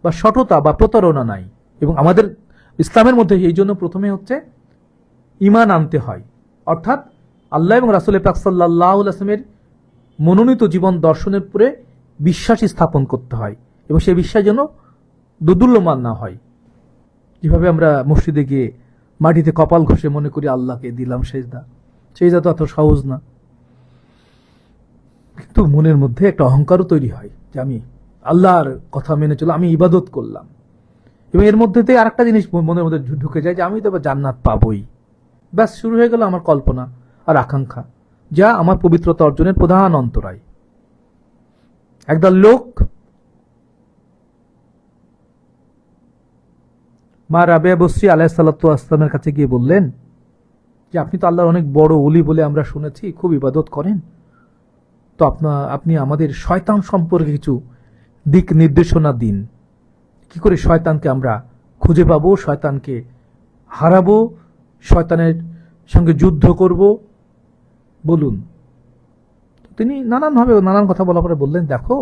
বা শটতা বা প্রতারণা নাই। এবং আমাদের ইসলামের মধ্যে এই জন্য প্রথমে হচ্ছে ঈমান আনতে হয়, অর্থাৎ আল্লাহ এবং রাসূল পাক সাল্লাল্লাহু আলাইহি ওয়াসাল্লামের মনোনীত জীবন দর্শনের উপরে বিশ্বাস স্থাপন করতে হয়, এবং সেই বিশ্বাস যেন দোদুল্যমান না হয়। যেভাবে আমরা মসজিদে গিয়ে মাটিতে কপাল ঘষে মনে করি আল্লাহকে দিলাম সেজদা, সেজদা তো এত সহজ না। কিন্তু মনের মধ্যে একটা অহংকারও তৈরি হয় যে আমি আল্লাহর কথা মেনে চলো, আমি ইবাদত করলাম। এবং এর মধ্যে থেকে আরেকটা জিনিস মনের মধ্যে ঢুকে যায় যে আমি তো এবার জান্নাত পাবই। ব্যাস শুরু হয়ে গেল আমার কল্পনা আর আকাঙ্ক্ষা, যা আমার পবিত্রতা অর্জনের প্রধান অন্তরায়। একদল লোক মা রাবেয়া বসরি আলাইহিস সালাতু ওয়াস সালামের কাছে গিয়ে বললেন যে আপনি তো আল্লাহর অনেক বড় ওলি বলে আমরা শুনেছি, খুব ইবাদত করেন, তো আপনি আমাদের শয়তান সম্পর্কে কিছু দিক নির্দেশনা দিন। কি করে শয়তানকে আমরা খুঁজে পাবো, শয়তানকে হারাবো, শয়তানের সঙ্গে যুদ্ধ করব, বলুন। তিনি নানানভাবে নানান কথা বলার পরে বললেন, দেখো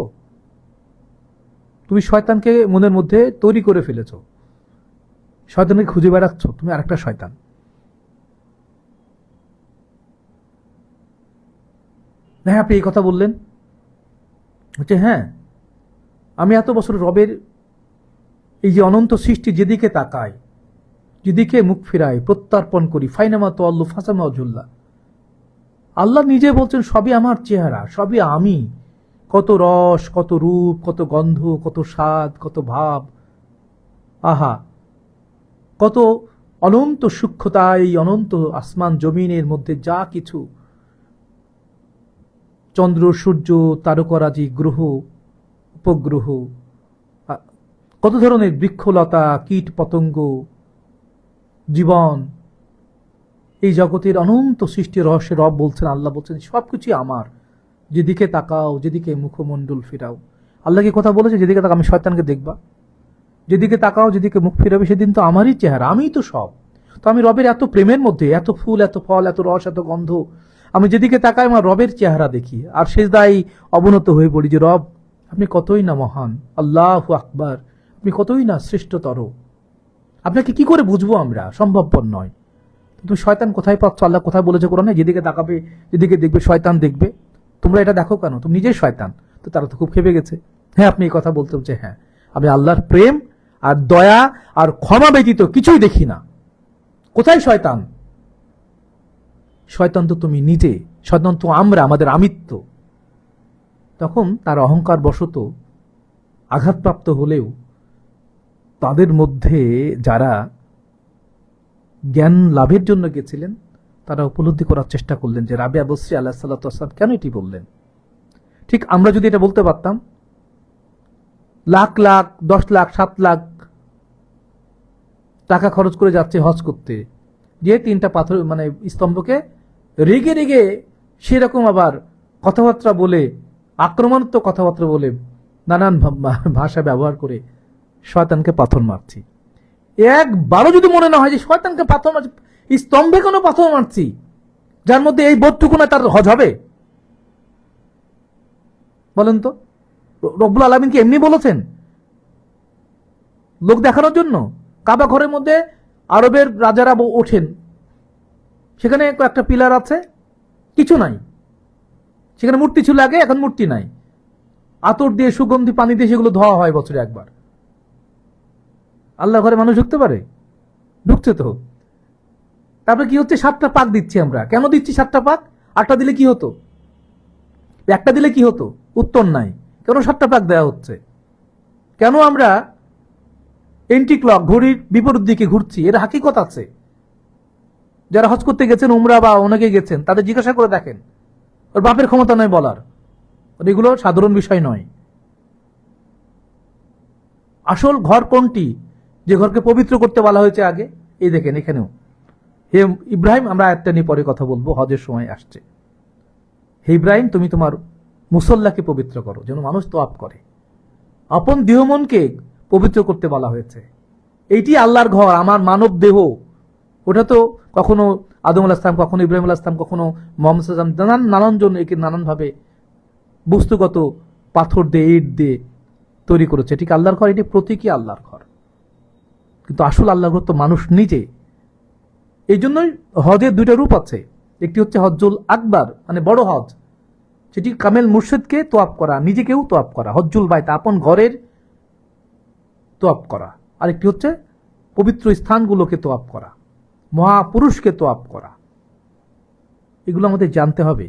তুমি শয়তানকে মনের মধ্যে তৈরি করে ফেলেছ, শয়তানকে খুঁজে বেড়াচ্ছ, তুমি আরেকটা শয়তান। হ্যাঁ, আপনি এই কথা বললেন? হচ্ছে হ্যাঁ, আমি এত বছর রবের এই যে অনন্ত সৃষ্টি যেদিকে তাকাই, যেদিকে মুখ ফিরাই, প্রত্যার্পণ করি, ফাইনামা তো আল্লু ফাসামা জুল্লা, আল্লাহ নিজে বলছেন সবই আমার চেহারা, সবই আমি। কত রস, কত রূপ, কত গন্ধ, কত স্বাদ, কত ভাব, আহা, কত অনন্ত সূক্ষ্মতা। এই অনন্ত আসমান জমিনের মধ্যে যা কিছু, চন্দ্র, সূর্য, তারকারাজি, গ্রহ, উপগ্রহ, কত ধরনের বৃক্ষলতা, কীট পতঙ্গ, জীবন, এই জগতের অনন্ত সৃষ্টি রহস্যে রব বলছেন, আল্লাহ বলছেন সবকিছু আমার, যেদিকে তাকাও, যেদিকে মুখমণ্ডল ফিরাও। আল্লাহকে কথা বলেছে, যেদিকে তাকাও আমি শয়তানকে দেখবা, যেদিকে তাকাও, যেদিকে মুখ ফিরাবে সেদিন তো আমারই চেহারা, আমিই তো সব। তো আমি রবের এত প্রেমের মধ্যে, এত ফুল, এত ফল, এত রস, এত গন্ধ, আমি যেদিকে তাকাই আমার রবের চেহারা দেখি আর সেজদায় অবনত হয়ে পড়ি যে রব আপনি কতই না মহান, আল্লাহু আকবার, আপনি কতই না শ্রেষ্ঠতর, আপনাকে কি করে বুঝবো আমরা, সম্ভবপর নয়। তুমি শয়তান কোথায় পাচ্ছ? আল্লাহ কোথায় বলেছে কোরআনে, যেদিকে তাকাবে যেদিকে দেখবে শয়তান দেখবে। তোমরা এটা দেখো কেন? তুমি নিজেই শয়তান। তো তারা তো খুব খেপে গেছে। হ্যাঁ, আপনি এই কথা বলতে হচ্ছে, হ্যাঁ আমি আল্লাহর প্রেম আর দয়া আর ক্ষমা ব্যতীত কিছুই দেখি না। কোথায় শয়তান? শয়তান তো তুমি নিজে, শয়তান তো আমরা, আমাদের আমিত্ব। তখন তার অহংকার বশত আঘাতপ্রাপ্ত হলেও তাদের মধ্যে যারা জ্ঞান লাভের জন্য গেছিলেন তারা উপলব্ধি করার চেষ্টা করলেন যে রাবিয়া বসরি আলাইহিস সালাতু ওয়াস সালাম কেন এটি বললেন। ঠিক আমরা যদি এটা বলতে পারতাম, লাখ লাখ, 10 লাখ, 7 লাখ টাকা খরচ করে যাচ্ছে হজ করতে, যে 3টা পাথর মানে স্তম্ভকে রেগে রেগে সেরকম আবার কথাবার্তা বলে, আক্রমণাত্মক কথাবার্তা বলে, নানান ভাষা ব্যবহার করে শয়তানকে পাথর মারছি। একবারও যদি মনে না হয় যে শয়তানকে পাথর মারছি, স্তম্ভে কোনো পাথর মারছি যার মধ্যে এই বোধটুকু না তার হজ হবে? বলেন তো, রব্বুল আলামিন কি এমনি বলেছেন লোক দেখানোর জন্য? কাবা ঘরের মধ্যে আরবের রাজারা ওঠেন, সেখানে একটা পিলার আছে, কিছু নাই। সেখানে মূর্তি ছিল আগে, এখন মূর্তি নাই। আতর দিয়ে, সুগন্ধি পানি দিয়ে সেগুলো ধোয়া হয় বছরে একবার। আল্লাহ ঘরে মানুষ ঢুকতে পারে? ঢুকছে তো। তারপরে কি হচ্ছে? 7টা পাক দিচ্ছি আমরা। কেন দিচ্ছি 7টা পাক? 8টা দিলে কি হতো? একটা দিলে কি হতো? উত্তর নাই। কেন 7টা পাক দেওয়া হচ্ছে? কেন আমরা এন্টি ক্লক, ঘড়ির বিপরীত দিকে ঘুরছি? এর হাকিকত আছে। যারা হজ করতে গেছেন, উমরা বা অনেকে গেছেন, তাদের জিজ্ঞাসা করে দেখেন। ওর বাপের ক্ষমতা নয় বলার, এগুলো সাধারণ বিষয় নয়। আসল ঘর কোনটি, যে ঘরকে পবিত্র করতে বলা হয়েছে আগে? এই দেখেন এখানেও, হে ইব্রাহিম, আমরা আয়াতটা নিয়ে পরে কথা বলবো, হজের সময় আসছে। হে ইব্রাহিম, তুমি তোমার মুসল্লাকে পবিত্র করো, যেন মানুষ তোয়াব করে। আপন দেহ মনকে পবিত্র করতে বলা হয়েছে। এইটি আল্লাহর ঘর, আমার মানব দেহ। ওটা তো কখনো আদম আলাইহিস সালাম, কখনো ইব্রাহিম আলাইহিস সালাম, কখনো মুহাম্মদ সাল্লাল্লাহু আলাইহি ওয়াসাল্লাম নানান জন একে নানানভাবে বস্তুগত পাথর দিয়ে, ইট দিয়ে তৈরি করেছে। ঠিক আল্লাহর ঘর, এটি প্রতীকী আল্লাহর ঘর, কিন্তু আসল আল্লাহর ঘর তো মানুষ নিজে। এই জন্যই হজের 2টা রূপ আছে। একটি হচ্ছে হজ্জুল আকবার, মানে বড় হজ, সেটি কামেল মুর্শিদকে তোয়াব করা, নিজেকেও তোয়াব করা। হজ্জুল বাইত, আপন ঘরের তোয়াব করা। আরেকটি হচ্ছে পবিত্র স্থানগুলোকে তোয়াব করা, মহাপুরুষকে তোয়াব করা। এগুলো আমাদের জানতে হবে।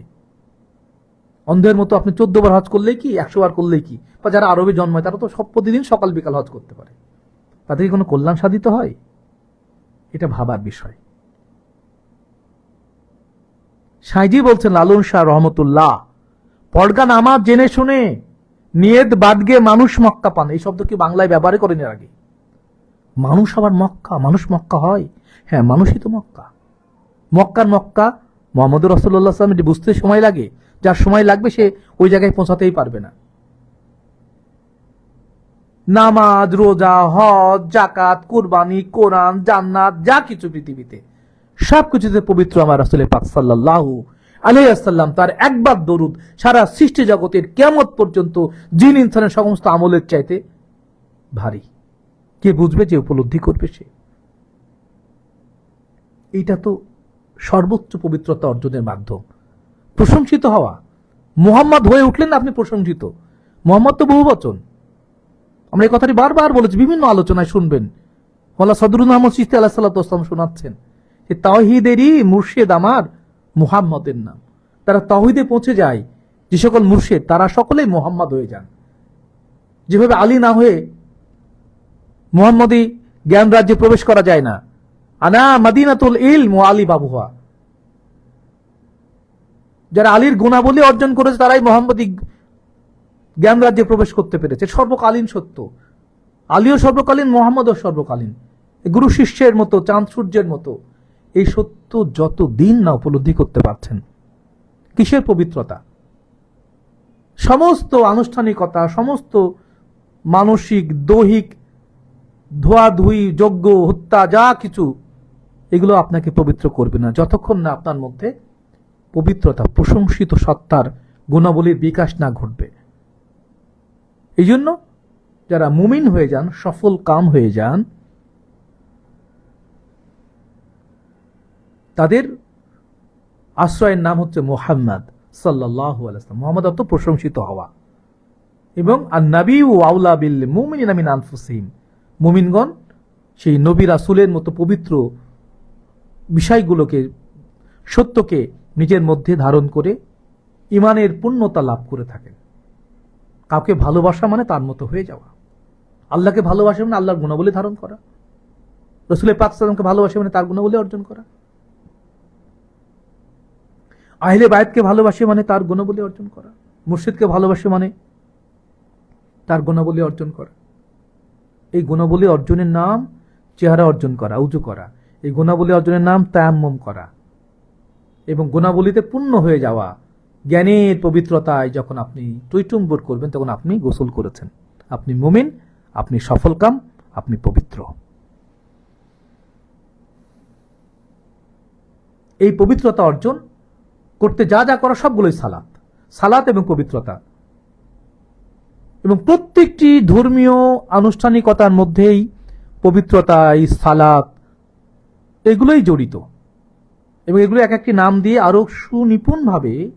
অন্ধের মতো আপনি 14 বার হজ করলেই কি, 100 বার করলেই কি? বা যারা আরবে জন্মায় তারা তো সব প্রতিদিন সকাল বিকাল হজ করতে পারে, তাদের কি কোনো কল্যাণ সাধিত হয়? এটা ভাবার বিষয়। সাইজি বলছেন, লালন শাহ রহমতুল্লাহ, পড়গা নামাজ জেনে শুনে নিয়ত বাদগে মানুষ মক্কা পান। এই শব্দ কি বাংলায় ব্যবহার করেন এর আগে? মানুষ আবার মক্কা? মানুষ মক্কা হয়? হ্যাঁ, মানুষই তো মক্কা। মক্কার মক্কা মোহাম্মদ রাসূলুল্লাহ সাল্লাল্লাহু আলাইহি ওয়াসাল্লাম বুঝতে সময় লাগে, যার সময় লাগবে সে ওই জায়গায় পৌঁছাতেই পারবে না। নামাজ, রোজা, হজ, যাকাত, কুরবানি, কোরআন, জান্নাত, যা কিছু পৃথিবীতে সবকিছুতে পবিত্র আমার রাসূল পাক সাল্লাল্লাহু আলাইহি ওয়াসাল্লাম তার একবার দরুদ সারা সৃষ্টি জগতের কিয়ামত পর্যন্ত জিন ইনসানের সমস্ত আমলের চাইতে ভারী। কে বুঝবে? যে উপলব্ধি করবে সে। এইটা তো সর্বোচ্চ পবিত্রতা অর্জনের মাধ্যম, প্রশংসিত হওয়া। মুহাম্মদ হয়ে উঠলেন আপনি প্রশংসিত। মুহাম্মদ তো বহু বচন, আমরা এই কথাটি বারবার বলেছি, বিভিন্ন আলোচনায় শুনবেন। মাওলানা সদরুল আহমদ চিশতি আলাইহিস সালাতু ওয়াস সালাম শোনাচ্ছেন যে তাওহীদেরই মুর্শিদ আমার মুহাম্মদের নাম। তারা তাওহীদে পৌঁছে যায় যে সকল মুর্শিদ, তারা সকলেই মুহাম্মদ হয়ে যান। যেভাবে আলী না হয়ে মুহাম্মদী জ্ঞান রাজ্যে প্রবেশ করা যায় না। আনা মাদিনাতুল ইলম ওয়া আলী বাবুহা। যারা আলীর গুণাবলী অর্জন করেছে তারাই মুহাম্মদী জ্ঞান রাজ্যে প্রবেশ করতে পেরেছে। সর্বকালীন সত্য। আলীও সর্বকালীন, মুহাম্মদও সর্বকালীন। গুরু শিষ্যের মতো, চাঁদ সূর্যের মতো। এই সত্য যত দিন না উপলব্ধি করতে পারছেন, কিসের পবিত্রতা? সমস্ত আনুষ্ঠানিকতা, সমস্ত মানসিক দৈহিক ধোয়াধুয়ি, যজ্ঞ, হত্যা, যা কিছু এগুলো আপনাকে পবিত্র করবে না যতক্ষণ না আপনার মধ্যে পবিত্রতা, প্রশংসিত সত্তার গুণাবলীর বিকাশ না ঘটবে। এই জন্য যারা মুমিন হয়ে যান, সফল কাম হয়ে যান, তাদের আশ্রয়ের নাম হচ্ছে মুহাম্মদ সাল্লাল্লাহু আলাইহি ওয়াসাল্লাম। মুহাম্মদ অর্থ প্রশংসিত হওয়া। এবং আন-নবী আউলা বিল মুমিনিনা মিন আনফুসিহিম, মুমিনগণ সেই নবী রাসূলের মতো পবিত্র বিষয়গুলোকে, সত্যকে নিজের মধ্যে ধারণ করে ঈমানের পূর্ণতা লাভ করে থাকেন। কাউকে ভালোবাসা মানে তার মতো হয়ে যাওয়া। আল্লাহকে ভালোবাসা মানে আল্লাহর গুণাবলী ধারণ করা। রাসূল পাক সাল্লাল্লাহু আলাইহি ওয়াসাল্লামকে ভালোবাসা মানে তার গুণাবলী অর্জন করা। আহলে বায়তকে ভালোবাসে মানে তার গুণাবলী অর্জন করা। মুর্শিদকে ভালোবাসে মানে তার গুণাবলী অর্জন করা। এই গুণাবলী অর্জনের নাম চেহারা অর্জন করা, উজু করা। এই গুণাবলী অর্জনের নাম তায়াম্মুম করা। এবং গুণাবলীতে পূর্ণ হয়ে যাওয়া, জ্ঞানের পবিত্রতায় যখন আপনি টইটুম্বর করবেন, তখন আপনি গোসল করেছেন, আপনি মুমিন, আপনি সফলকাম, আপনি পবিত্র। এই পবিত্রতা অর্জন করতে যা যা করা সবগুলোই সালাত, সালাত এবং পবিত্রতা। এবং প্রত্যেকটি ধর্মীয় আনুষ্ঠানিকতার মধ্যেই পবিত্রতা, এই সালাত, এগুলোই জড়িত। এবং এগুলো এক একটি নাম দিয়ে আরো সুনিপুণভাবে,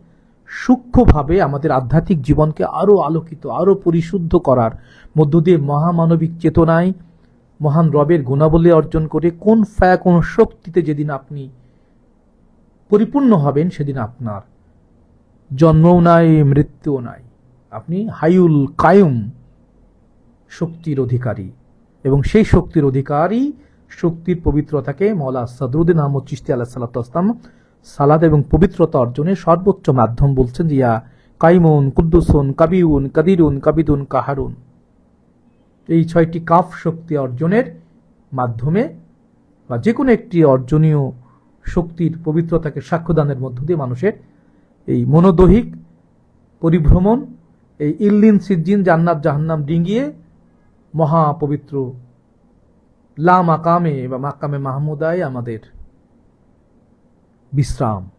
সূক্ষ্মভাবে আমাদের আধ্যাত্মিক জীবনকে আরো আলোকিত, আরো পরিশুদ্ধ করার মধ্য দিয়ে মহামানবিক চেতনায় মহান রবের গুণাবলী অর্জন করে কোন কোন শক্তিতে যেদিন আপনি পরিপূর্ণ হবেন, সেদিন আপনার জন্মও নাই, মৃত্যুও নাই। আপনি হাইউল কায়ুম শক্তির অধিকারী। এবং সেই শক্তির অধিকারী, শক্তির পবিত্রতাকে মওলা সদরুদ্দিন আহমদ চিশতি আলাইহিস সালাতু ওয়াস সালাম সালাত এবং পবিত্রতা অর্জনের সর্বোচ্চ মাধ্যম বলছেন যে ইয়া কাইমুন কুদ্দুসুন কাবিউন কাদিরুন কাবিদুন কাহারুন। এই 6টি কাফ শক্তি অর্জনের মাধ্যমে বা যে কোনো একটি অর্জনীয় শক্তির পবিত্রতাকে সাক্ষ্যদানের মধ্য দিয়ে মানুষের এই মনোদৈহিক পরিভ্রমণ, এই ইল্লিন সিজ্জিন জান্নাত জাহান্নাম ডিঙ্গিয়ে মহাপবিত্র লা মাকামে বা মাকামে মাহমুদায় আমাদের বিশ্রাম।